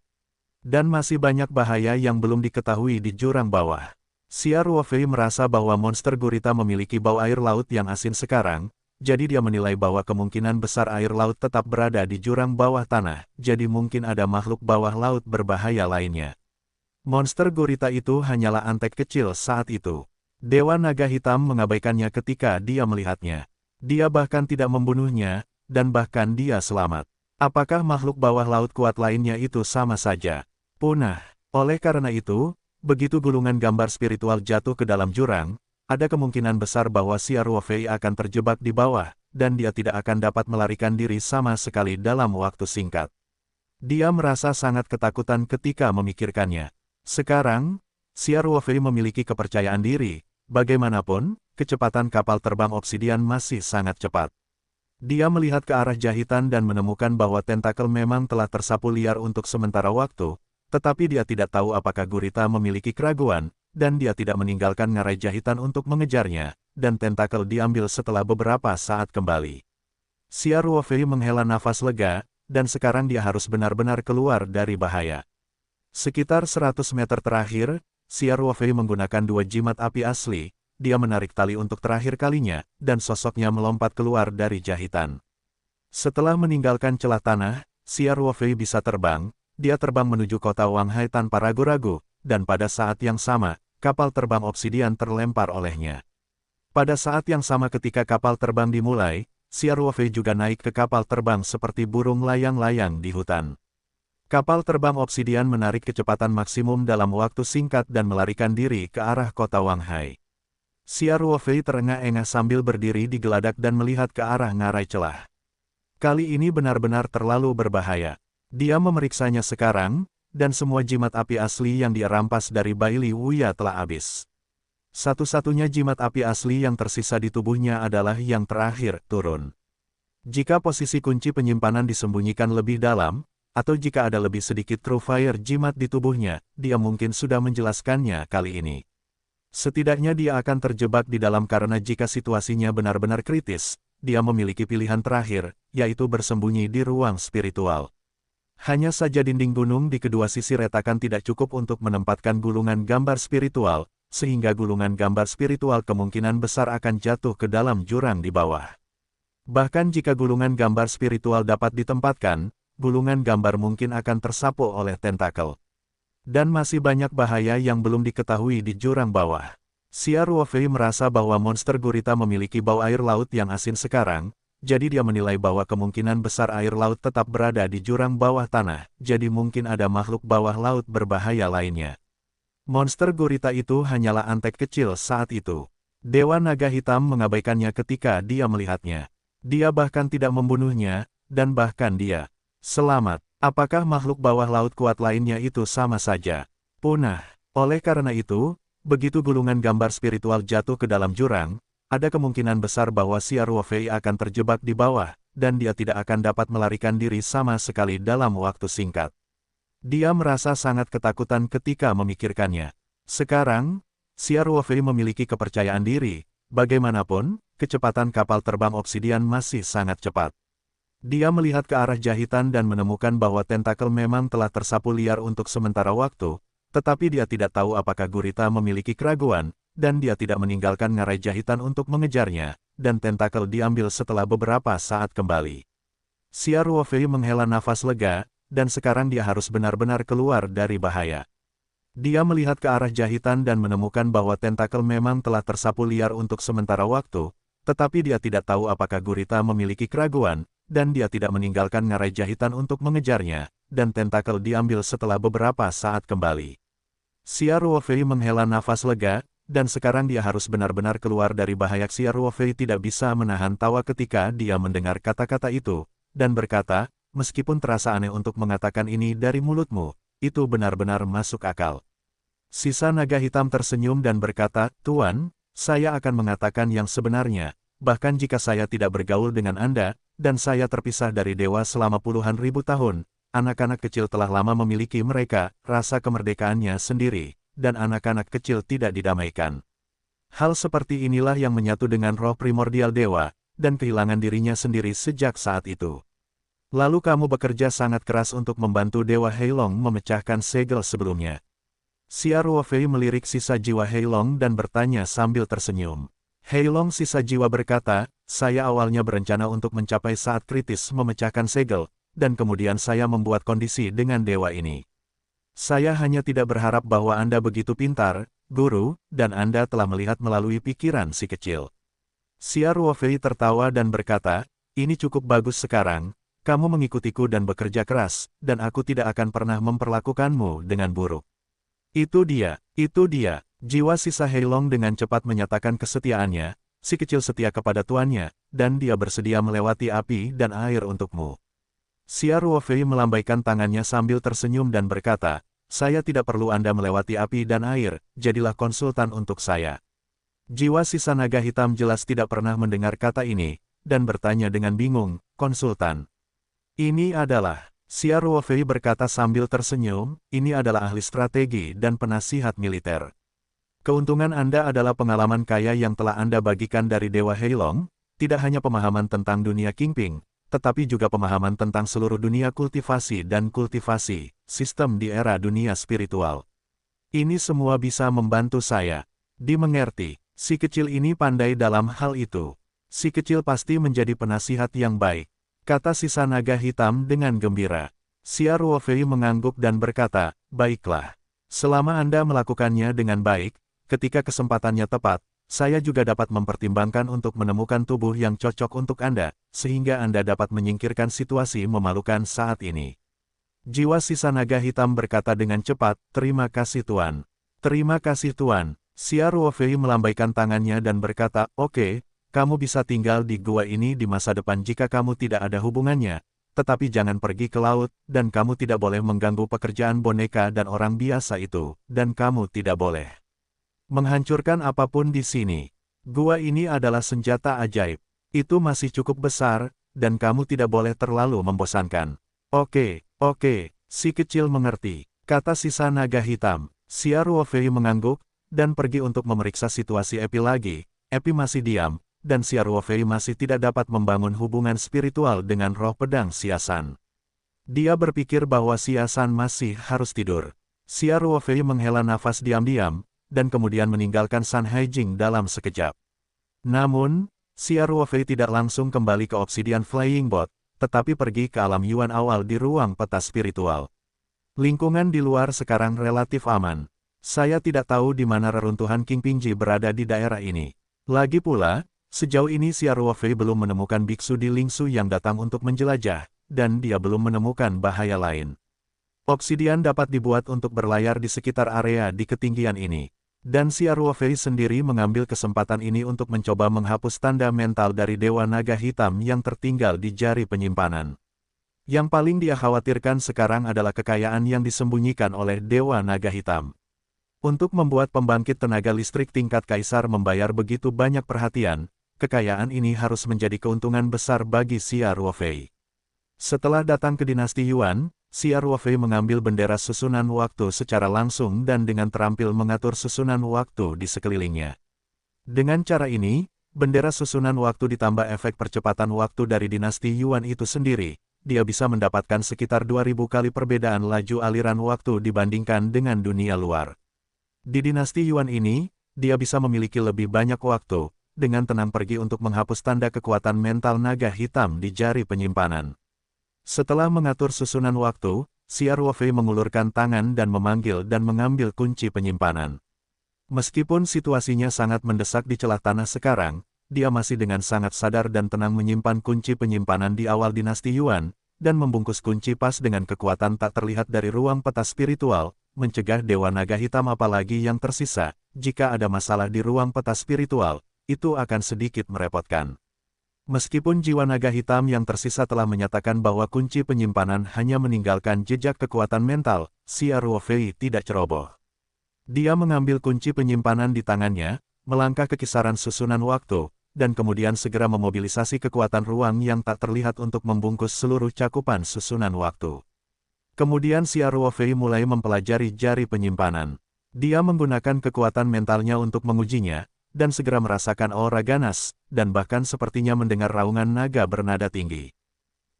S1: Dan masih banyak bahaya yang belum diketahui di jurang bawah. Xia Ruofei merasa bahwa monster gurita memiliki bau air laut yang asin sekarang, jadi dia menilai bahwa kemungkinan besar air laut tetap berada di jurang bawah tanah, jadi mungkin ada makhluk bawah laut berbahaya lainnya. Monster gurita itu hanyalah antek kecil saat itu. Dewa Naga Hitam mengabaikannya ketika dia melihatnya. Dia bahkan tidak membunuhnya, dan bahkan dia selamat. Apakah makhluk bawah laut kuat lainnya itu sama saja punah? Oleh karena itu, begitu gulungan gambar spiritual jatuh ke dalam jurang, ada kemungkinan besar bahwa Xia Ruofei akan terjebak di bawah, dan dia tidak akan dapat melarikan diri sama sekali dalam waktu singkat. Dia merasa sangat ketakutan ketika memikirkannya. Sekarang, Xia Ruofei memiliki kepercayaan diri, bagaimanapun, kecepatan kapal terbang obsidian masih sangat cepat. Dia melihat ke arah jahitan dan menemukan bahwa tentakel memang telah tersapu liar untuk sementara waktu, tetapi dia tidak tahu apakah gurita memiliki keraguan, dan dia tidak meninggalkan ngarai jahitan untuk mengejarnya, dan tentakel diambil setelah beberapa saat kembali. Xia Ruofei menghela nafas lega, dan sekarang dia harus benar-benar keluar dari bahaya. Sekitar 100 meter terakhir, Xia Ruofei menggunakan 2 jimat api asli, dia menarik tali untuk terakhir kalinya, dan sosoknya melompat keluar dari jahitan. Setelah meninggalkan celah tanah, Xia Ruofei bisa terbang, dia terbang menuju kota Wanghai tanpa ragu-ragu, dan pada saat yang sama, kapal terbang obsidian terlempar olehnya. Pada saat yang sama ketika kapal terbang dimulai, Xia Ruofei juga naik ke kapal terbang seperti burung layang-layang di hutan. Kapal terbang obsidian menarik kecepatan maksimum dalam waktu singkat dan melarikan diri ke arah kota Wanghai. Xia Ruofei terengah-engah sambil berdiri di geladak dan melihat ke arah ngarai celah. Kali ini benar-benar terlalu berbahaya. Dia memeriksanya sekarang, dan semua jimat api asli yang dia rampas dari Baili Wuya telah habis. Satu-satunya jimat api asli yang tersisa di tubuhnya adalah yang terakhir, turun. Jika posisi kunci penyimpanan disembunyikan lebih dalam, atau jika ada lebih sedikit true fire jimat di tubuhnya, dia mungkin sudah menjelaskannya kali ini. Setidaknya dia akan terjebak di dalam karena jika situasinya benar-benar kritis, dia memiliki pilihan terakhir, yaitu bersembunyi di ruang spiritual. Hanya saja dinding gunung di kedua sisi retakan tidak cukup untuk menempatkan gulungan gambar spiritual, sehingga gulungan gambar spiritual kemungkinan besar akan jatuh ke dalam jurang di bawah. Bahkan jika gulungan gambar spiritual dapat ditempatkan, gulungan gambar mungkin akan tersapu oleh tentakel. Dan masih banyak bahaya yang belum diketahui di jurang bawah. Xia Ruofei merasa bahwa monster gurita memiliki bau air laut yang asin sekarang, jadi dia menilai bahwa kemungkinan besar air laut tetap berada di jurang bawah tanah, jadi mungkin ada makhluk bawah laut berbahaya lainnya. Monster gurita itu hanyalah antek kecil saat itu. Dewa Naga Hitam mengabaikannya ketika dia melihatnya. Dia bahkan tidak membunuhnya, dan bahkan dia selamat. Apakah makhluk bawah laut kuat lainnya itu sama saja punah? Oleh karena itu, begitu gulungan gambar spiritual jatuh ke dalam jurang, ada kemungkinan besar bahwa Xia Ruofei akan terjebak di bawah, dan dia tidak akan dapat melarikan diri sama sekali dalam waktu singkat. Dia merasa sangat ketakutan ketika memikirkannya. Sekarang, Xia Ruofei memiliki kepercayaan diri, bagaimanapun, kecepatan kapal terbang obsidian masih sangat cepat. Dia melihat ke arah jahitan dan menemukan bahwa tentakel memang telah tersapu liar untuk sementara waktu, tetapi dia tidak tahu apakah gurita memiliki keraguan, dan dia tidak meninggalkan ngarai jahitan untuk mengejarnya, dan tentakel diambil setelah beberapa saat kembali. Xia Ruofei menghela nafas lega, dan sekarang dia harus benar-benar keluar dari bahaya. Dia melihat ke arah jahitan dan menemukan bahwa tentakel memang telah tersapu liar untuk sementara waktu, tetapi dia tidak tahu apakah gurita memiliki keraguan, dan dia tidak meninggalkan ngarai jahitan untuk mengejarnya, dan tentakel diambil setelah beberapa saat kembali. Xia Ruofei menghela nafas lega, dan sekarang dia harus benar-benar keluar dari bahaya. Xia Ruofei tidak bisa menahan tawa ketika dia mendengar kata-kata itu, dan berkata, meskipun terasa aneh untuk mengatakan ini dari mulutmu, itu benar-benar masuk akal. Sisa naga hitam tersenyum dan berkata, Tuan, saya akan mengatakan yang sebenarnya, bahkan jika saya tidak bergaul dengan Anda, dan saya terpisah dari dewa selama puluhan ribu tahun. Anak-anak kecil telah lama memiliki mereka, rasa kemerdekaannya sendiri, dan anak-anak kecil tidak didamaikan. Hal seperti inilah yang menyatu dengan roh primordial dewa, dan kehilangan dirinya sendiri sejak saat itu. Lalu kamu bekerja sangat keras untuk membantu Dewa Heilong memecahkan segel sebelumnya. Xia Ruofei melirik sisa jiwa Heilong dan bertanya sambil tersenyum. Heilong sisa jiwa berkata, saya awalnya berencana untuk mencapai saat kritis memecahkan segel, dan kemudian saya membuat kondisi dengan dewa ini. Saya hanya tidak berharap bahwa Anda begitu pintar, guru, dan Anda telah melihat melalui pikiran si kecil. Xia Ruofei tertawa dan berkata, ini cukup bagus sekarang, kamu mengikutiku dan bekerja keras, dan aku tidak akan pernah memperlakukanmu dengan buruk. Itu dia, jiwa sisa Heilong dengan cepat menyatakan kesetiaannya, si kecil setia kepada tuannya, dan dia bersedia melewati api dan air untukmu. Xia Ruofei melambaikan tangannya sambil tersenyum dan berkata, saya tidak perlu Anda melewati api dan air, jadilah konsultan untuk saya. Jiwa sisa naga hitam jelas tidak pernah mendengar kata ini, dan bertanya dengan bingung, konsultan. Ini adalah, Xia Ruofei berkata sambil tersenyum, ini adalah ahli strategi dan penasihat militer. Keuntungan Anda adalah pengalaman kaya yang telah Anda bagikan dari Dewa Heilong, tidak hanya pemahaman tentang dunia Qingping, tetapi juga pemahaman tentang seluruh dunia kultivasi dan kultivasi, sistem di era dunia spiritual. Ini semua bisa membantu saya. Dimengerti, si kecil ini pandai dalam hal itu. Si kecil pasti menjadi penasihat yang baik, kata sisa naga hitam dengan gembira. Xia Ruofei mengangguk dan berkata, baiklah. Selama Anda melakukannya dengan baik, ketika kesempatannya tepat, saya juga dapat mempertimbangkan untuk menemukan tubuh yang cocok untuk Anda, sehingga Anda dapat menyingkirkan situasi memalukan saat ini. Jiwa sisa naga hitam berkata dengan cepat, terima kasih Tuan. Terima kasih Tuan. Xia Ruofei melambaikan tangannya dan berkata, oke, kamu bisa tinggal di gua ini di masa depan jika kamu tidak ada hubungannya, tetapi jangan pergi ke laut, dan kamu tidak boleh mengganggu pekerjaan boneka dan orang biasa itu, dan kamu tidak boleh menghancurkan apapun di sini. Gua ini adalah senjata ajaib. Itu masih cukup besar, dan kamu tidak boleh terlalu membosankan. Oke, si kecil mengerti, kata sisa naga hitam. Xia Ruofei mengangguk, dan pergi untuk memeriksa situasi Epi lagi. Epi masih diam, dan Xia Ruofei masih tidak dapat membangun hubungan spiritual dengan roh pedang Xiasan. Dia berpikir bahwa Xiasan masih harus tidur. Xia Ruofei menghela nafas diam-diam, dan kemudian meninggalkan San Haijing dalam sekejap. Namun, Xia Ruofei tidak langsung kembali ke Obsidian Flying Boat, tetapi pergi ke alam Yuan awal di ruang peta spiritual. Lingkungan di luar sekarang relatif aman. Saya tidak tahu di mana reruntuhan Qingpingji berada di daerah ini. Lagi pula, sejauh ini Xia Ruofei belum menemukan biksu di Lingsu yang datang untuk menjelajah, dan dia belum menemukan bahaya lain. Obsidian dapat dibuat untuk berlayar di sekitar area di ketinggian ini. Dan Xia Ruofei sendiri mengambil kesempatan ini untuk mencoba menghapus tanda mental dari Dewa Naga Hitam yang tertinggal di jari penyimpanan. Yang paling dia khawatirkan sekarang adalah kekayaan yang disembunyikan oleh Dewa Naga Hitam. Untuk membuat pembangkit tenaga listrik tingkat kaisar membayar begitu banyak perhatian, kekayaan ini harus menjadi keuntungan besar bagi Xia Ruofei. Setelah datang ke dinasti Yuan, Xia Ruofei mengambil bendera susunan waktu secara langsung dan dengan terampil mengatur susunan waktu di sekelilingnya. Dengan cara ini, bendera susunan waktu ditambah efek percepatan waktu dari dinasti Yuan itu sendiri, dia bisa mendapatkan sekitar 2000 kali perbedaan laju aliran waktu dibandingkan dengan dunia luar. Di dinasti Yuan ini, dia bisa memiliki lebih banyak waktu, dengan tenang pergi untuk menghapus tanda kekuatan mental naga hitam di jari penyimpanan. Setelah mengatur susunan waktu, Xia Ruofei mengulurkan tangan dan memanggil dan mengambil kunci penyimpanan. Meskipun situasinya sangat mendesak di celah tanah sekarang, dia masih dengan sangat sadar dan tenang menyimpan kunci penyimpanan di awal dinasti Yuan, dan membungkus kunci pas dengan kekuatan tak terlihat dari ruang peta spiritual, mencegah Dewa Naga Hitam apalagi yang tersisa. Jika ada masalah di ruang peta spiritual, itu akan sedikit merepotkan. Meskipun jiwa naga hitam yang tersisa telah menyatakan bahwa kunci penyimpanan hanya meninggalkan jejak kekuatan mental, Xia Ruofei tidak ceroboh. Dia mengambil kunci penyimpanan di tangannya, melangkah ke kisaran susunan waktu, dan kemudian segera memobilisasi kekuatan ruang yang tak terlihat untuk membungkus seluruh cakupan susunan waktu. Kemudian Xia Ruofei mulai mempelajari jari penyimpanan. Dia menggunakan kekuatan mentalnya untuk mengujinya, dan segera merasakan aura ganas, dan bahkan sepertinya mendengar raungan naga bernada tinggi.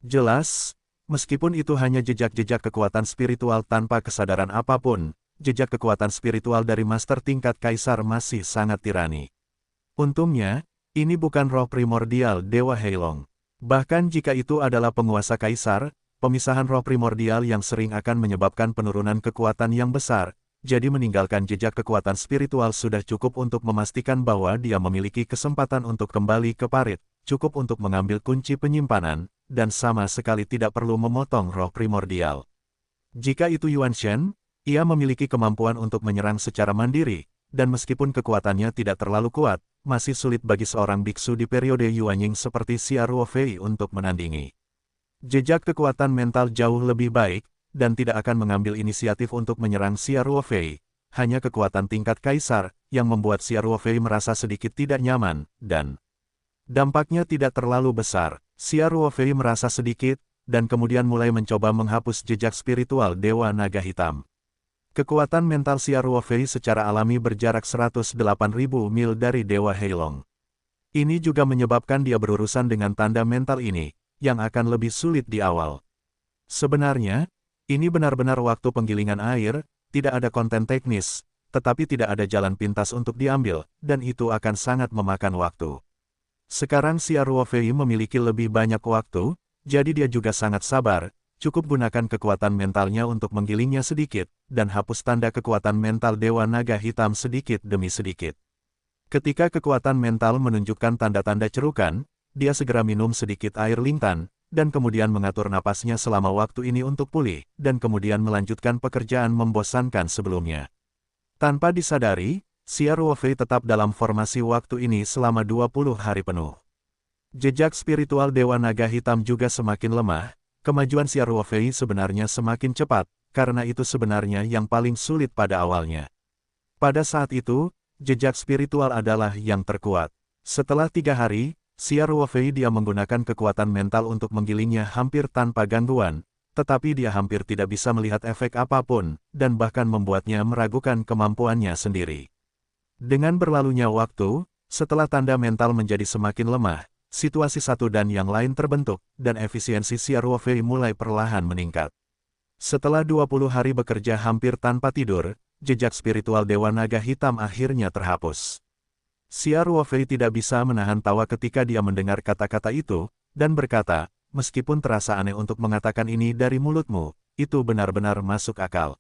S1: Jelas, meskipun itu hanya jejak-jejak kekuatan spiritual tanpa kesadaran apapun, jejak kekuatan spiritual dari master tingkat kaisar masih sangat tirani. Untungnya, ini bukan roh primordial Dewa Heilong. Bahkan jika itu adalah penguasa kaisar, pemisahan roh primordial yang sering akan menyebabkan penurunan kekuatan yang besar, jadi meninggalkan jejak kekuatan spiritual sudah cukup untuk memastikan bahwa dia memiliki kesempatan untuk kembali ke parit, cukup untuk mengambil kunci penyimpanan, dan sama sekali tidak perlu memotong roh primordial. Jika itu Yuan Shen, ia memiliki kemampuan untuk menyerang secara mandiri, dan meskipun kekuatannya tidak terlalu kuat, masih sulit bagi seorang biksu di periode Yuanying seperti Xia Ruofei untuk menandingi. Jejak kekuatan mental jauh lebih baik, dan tidak akan mengambil inisiatif untuk menyerang Xia Ruofei. Hanya kekuatan tingkat kaisar, yang membuat Xia Ruofei merasa sedikit tidak nyaman, dan dampaknya tidak terlalu besar. Xia Ruofei merasa sedikit, dan kemudian mulai mencoba menghapus jejak spiritual Dewa Naga Hitam. Kekuatan mental Xia Ruofei secara alami berjarak 108.000 mil dari Dewa Heilong. Ini juga menyebabkan dia berurusan dengan tanda mental ini, yang akan lebih sulit di awal. Sebenarnya, ini benar-benar waktu penggilingan air, tidak ada konten teknis, tetapi tidak ada jalan pintas untuk diambil, dan itu akan sangat memakan waktu. Sekarang Xia Ruofei memiliki lebih banyak waktu, jadi dia juga sangat sabar, cukup gunakan kekuatan mentalnya untuk menggilingnya sedikit, dan hapus tanda kekuatan mental Dewa Naga Hitam sedikit demi sedikit. Ketika kekuatan mental menunjukkan tanda-tanda cerukan, dia segera minum sedikit air lintan, dan kemudian mengatur napasnya selama waktu ini untuk pulih, dan kemudian melanjutkan pekerjaan membosankan sebelumnya. Tanpa disadari, Xia Ruofei tetap dalam formasi waktu ini selama 20 hari penuh. Jejak spiritual Dewa Naga Hitam juga semakin lemah, kemajuan Xia Ruofei sebenarnya semakin cepat, karena itu sebenarnya yang paling sulit pada awalnya. Pada saat itu, jejak spiritual adalah yang terkuat. Setelah 3 hari, Xia Ruofei dia menggunakan kekuatan mental untuk menggilingnya hampir tanpa gangguan, tetapi dia hampir tidak bisa melihat efek apapun, dan bahkan membuatnya meragukan kemampuannya sendiri. Dengan berlalunya waktu, setelah tanda mental menjadi semakin lemah, situasi satu dan yang lain terbentuk, dan efisiensi Xia Ruofei mulai perlahan meningkat. Setelah 20 hari bekerja hampir tanpa tidur, jejak spiritual Dewa Naga Hitam akhirnya terhapus. Xia Ruofei tidak bisa menahan tawa ketika dia mendengar kata-kata itu, dan berkata, meskipun terasa aneh untuk mengatakan ini dari mulutmu, itu benar-benar masuk akal.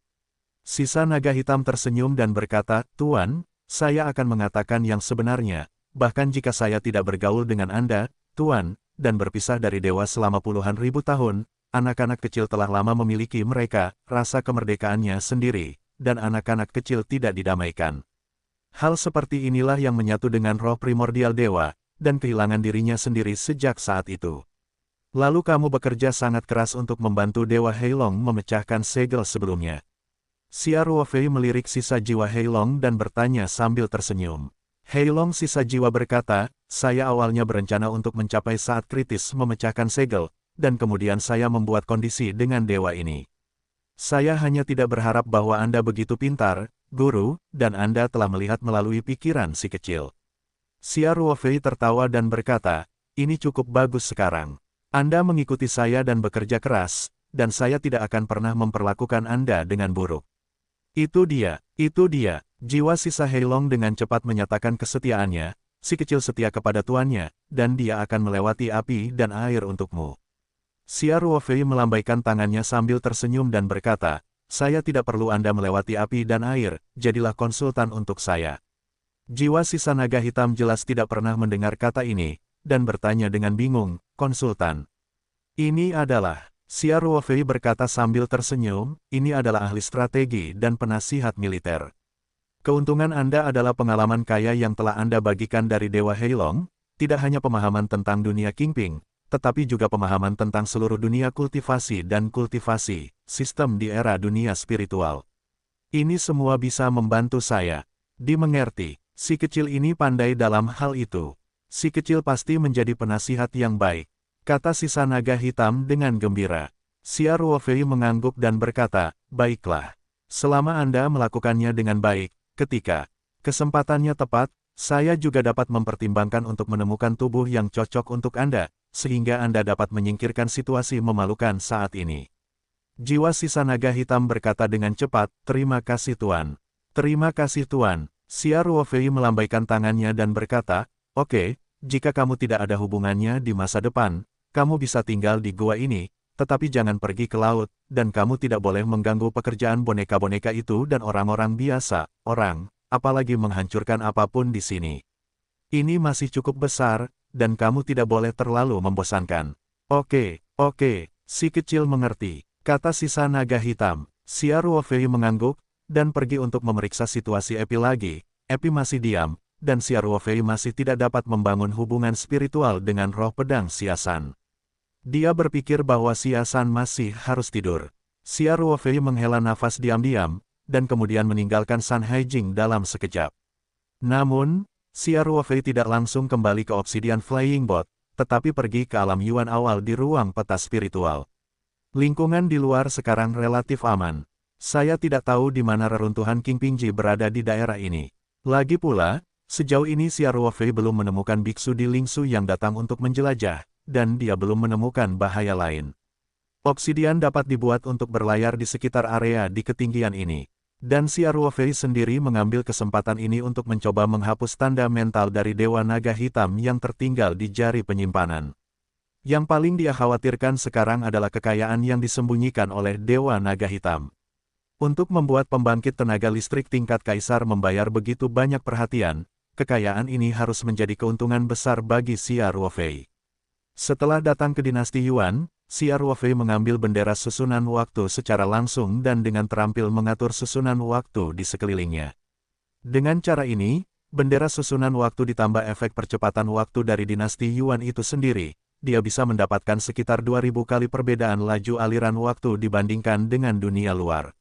S1: Sisa Naga Hitam tersenyum dan berkata, Tuan, saya akan mengatakan yang sebenarnya, bahkan jika saya tidak bergaul dengan Anda, Tuan, dan berpisah dari dewa selama puluhan ribu tahun, anak-anak kecil telah lama memiliki mereka, rasa kemerdekaannya sendiri, dan anak-anak kecil tidak didamaikan. Hal seperti inilah yang menyatu dengan roh primordial dewa, dan kehilangan dirinya sendiri sejak saat itu. Lalu kamu bekerja sangat keras untuk membantu Dewa Heilong memecahkan segel sebelumnya. Xia Ruofei melirik sisa jiwa Heilong dan bertanya sambil tersenyum. Heilong sisa jiwa berkata, saya awalnya berencana untuk mencapai saat kritis memecahkan segel, dan kemudian saya membuat kondisi dengan dewa ini. Saya hanya tidak berharap bahwa Anda begitu pintar, Guru, dan Anda telah melihat melalui pikiran si kecil. Xia Ruofei tertawa dan berkata, ini cukup bagus sekarang. Anda mengikuti saya dan bekerja keras, dan saya tidak akan pernah memperlakukan Anda dengan buruk. Itu dia, jiwa sisa Heilong dengan cepat menyatakan kesetiaannya, si kecil setia kepada tuannya, dan dia akan melewati api dan air untukmu. Xia Ruofei melambaikan tangannya sambil tersenyum dan berkata, saya tidak perlu Anda melewati api dan air, jadilah konsultan untuk saya. Jiwa sisa naga hitam jelas tidak pernah mendengar kata ini, dan bertanya dengan bingung, konsultan. Ini adalah, Xia Ruofei berkata sambil tersenyum, ini adalah ahli strategi dan penasihat militer. Keuntungan Anda adalah pengalaman kaya yang telah Anda bagikan dari Dewa Heilong, tidak hanya pemahaman tentang dunia Qingping, tetapi juga pemahaman tentang seluruh dunia kultivasi dan kultivasi, sistem di era dunia spiritual. Ini semua bisa membantu saya. Dimengerti, si kecil ini pandai dalam hal itu. Si kecil pasti menjadi penasihat yang baik, kata sisa naga hitam dengan gembira. Xia Ruofei mengangguk dan berkata, baiklah. Selama Anda melakukannya dengan baik, ketika kesempatannya tepat, saya juga dapat mempertimbangkan untuk menemukan tubuh yang cocok untuk Anda, sehingga Anda dapat menyingkirkan situasi memalukan saat ini. Jiwa sisa naga hitam berkata dengan cepat, terima kasih Tuan. Terima kasih Tuan. Xia Ruofei melambaikan tangannya dan berkata, oke, jika kamu tidak ada hubungannya di masa depan, kamu bisa tinggal di gua ini, tetapi jangan pergi ke laut, dan kamu tidak boleh mengganggu pekerjaan boneka-boneka itu dan orang-orang biasa, apalagi menghancurkan apapun di sini. Ini masih cukup besar, dan kamu tidak boleh terlalu membosankan. Oke, si kecil mengerti, kata sisa naga hitam. Xia Ruofei mengangguk, dan pergi untuk memeriksa situasi Epi lagi. Epi masih diam, dan Xia Ruofei masih tidak dapat membangun hubungan spiritual dengan roh pedang Xia San. Dia berpikir bahwa Xia San masih harus tidur. Xia Ruofei menghela nafas diam-diam, dan kemudian meninggalkan San Haijing dalam sekejap. Namun, Xia Ruofei tidak langsung kembali ke Obsidian Flying Boat, tetapi pergi ke alam Yuan awal di ruang peta spiritual. Lingkungan di luar sekarang relatif aman. Saya tidak tahu di mana reruntuhan King Pingji berada di daerah ini. Lagi pula, sejauh ini Xia Ruofei belum menemukan biksu di Lingsu yang datang untuk menjelajah, dan dia belum menemukan bahaya lain. Obsidian dapat dibuat untuk berlayar di sekitar area di ketinggian ini. Dan Xia Ruofei sendiri mengambil kesempatan ini untuk mencoba menghapus tanda mental dari Dewa Naga Hitam yang tertinggal di jari penyimpanan. Yang paling dia khawatirkan sekarang adalah kekayaan yang disembunyikan oleh Dewa Naga Hitam. Untuk membuat pembangkit tenaga listrik tingkat kaisar membayar begitu banyak perhatian, kekayaan ini harus menjadi keuntungan besar bagi Xia Ruofei. Setelah datang ke dinasti Yuan, Xia Ruofei mengambil bendera susunan waktu secara langsung dan dengan terampil mengatur susunan waktu di sekelilingnya. Dengan cara ini, bendera susunan waktu ditambah efek percepatan waktu dari dinasti Yuan itu sendiri, dia bisa mendapatkan sekitar 2000 kali perbedaan laju aliran waktu dibandingkan dengan dunia luar.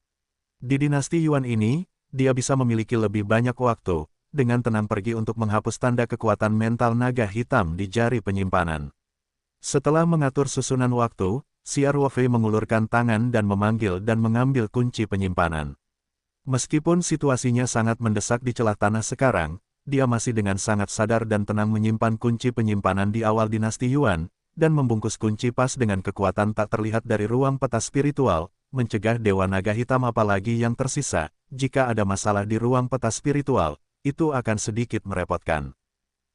S1: Di dinasti Yuan ini, dia bisa memiliki lebih banyak waktu, dengan tenang pergi untuk menghapus tanda kekuatan mental naga hitam di jari penyimpanan. Setelah mengatur susunan waktu, Xia Ruofei mengulurkan tangan dan memanggil dan mengambil kunci penyimpanan. Meskipun situasinya sangat mendesak di celah tanah sekarang, dia masih dengan sangat sadar dan tenang menyimpan kunci penyimpanan di awal dinasti Yuan, dan membungkus kunci pas dengan kekuatan tak terlihat dari ruang peta spiritual, mencegah Dewa Naga Hitam apalagi yang tersisa. Jika ada masalah di ruang peta spiritual, itu akan sedikit merepotkan.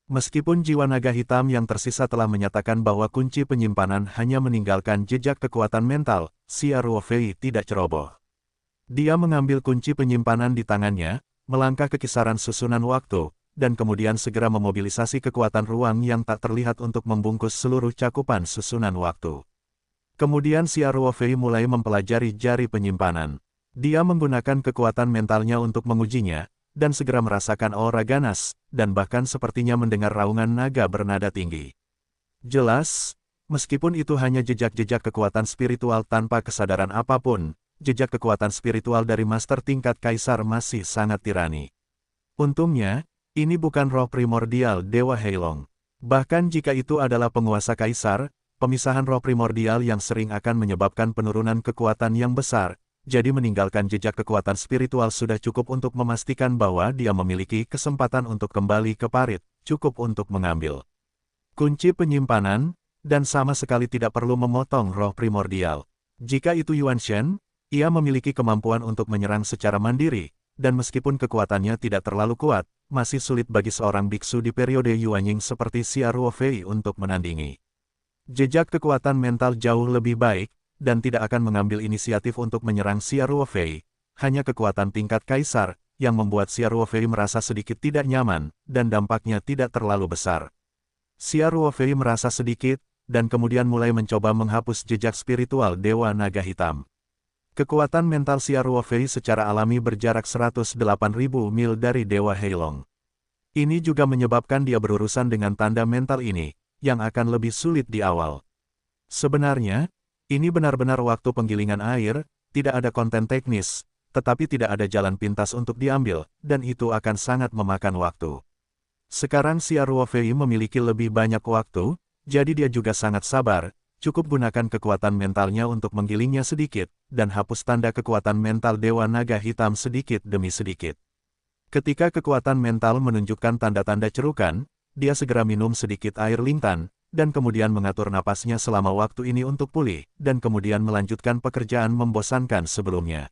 S1: Meskipun jiwa naga hitam yang tersisa telah menyatakan bahwa kunci penyimpanan hanya meninggalkan jejak kekuatan mental, Xia Ruofei tidak ceroboh. Dia mengambil kunci penyimpanan di tangannya, melangkah ke kisaran susunan waktu, dan kemudian segera memobilisasi kekuatan ruang yang tak terlihat untuk membungkus seluruh cakupan susunan waktu. Kemudian Xia Ruofei mulai mempelajari jari penyimpanan. Dia menggunakan kekuatan mentalnya untuk mengujinya, dan segera merasakan aura ganas, dan bahkan sepertinya mendengar raungan naga bernada tinggi. Jelas, meskipun itu hanya jejak-jejak kekuatan spiritual tanpa kesadaran apapun, jejak kekuatan spiritual dari master tingkat kaisar masih sangat tirani. Untungnya, ini bukan roh primordial Dewa Heilong. Bahkan jika itu adalah penguasa kaisar, pemisahan roh primordial yang sering akan menyebabkan penurunan kekuatan yang besar, jadi meninggalkan jejak kekuatan spiritual sudah cukup untuk memastikan bahwa dia memiliki kesempatan untuk kembali ke parit, cukup untuk mengambil kunci penyimpanan, dan sama sekali tidak perlu memotong roh primordial. Jika itu Yuan Shen, ia memiliki kemampuan untuk menyerang secara mandiri, dan meskipun kekuatannya tidak terlalu kuat, masih sulit bagi seorang biksu di periode Yuanying seperti Xia Ruofei untuk menandingi. Jejak kekuatan mental jauh lebih baik, dan tidak akan mengambil inisiatif untuk menyerang Xia Ruofei. Hanya kekuatan tingkat kaisar, yang membuat Xia Ruofei merasa sedikit tidak nyaman, dan dampaknya tidak terlalu besar. Xia Ruofei merasa sedikit, dan kemudian mulai mencoba menghapus jejak spiritual Dewa Naga Hitam. Kekuatan mental Xia Ruofei secara alami berjarak 108.000 mil dari Dewa Heilong. Ini juga menyebabkan dia berurusan dengan tanda mental ini, yang akan lebih sulit di awal. Sebenarnya, ini benar-benar waktu penggilingan air, tidak ada konten teknis, tetapi tidak ada jalan pintas untuk diambil, dan itu akan sangat memakan waktu. Sekarang si Ruofei memiliki lebih banyak waktu, jadi dia juga sangat sabar, cukup gunakan kekuatan mentalnya untuk menggilingnya sedikit, dan hapus tanda kekuatan mental Dewa Naga Hitam sedikit demi sedikit. Ketika kekuatan mental menunjukkan tanda-tanda cerukan, dia segera minum sedikit air lintan, dan kemudian mengatur napasnya selama waktu ini untuk pulih, dan kemudian melanjutkan pekerjaan membosankan sebelumnya.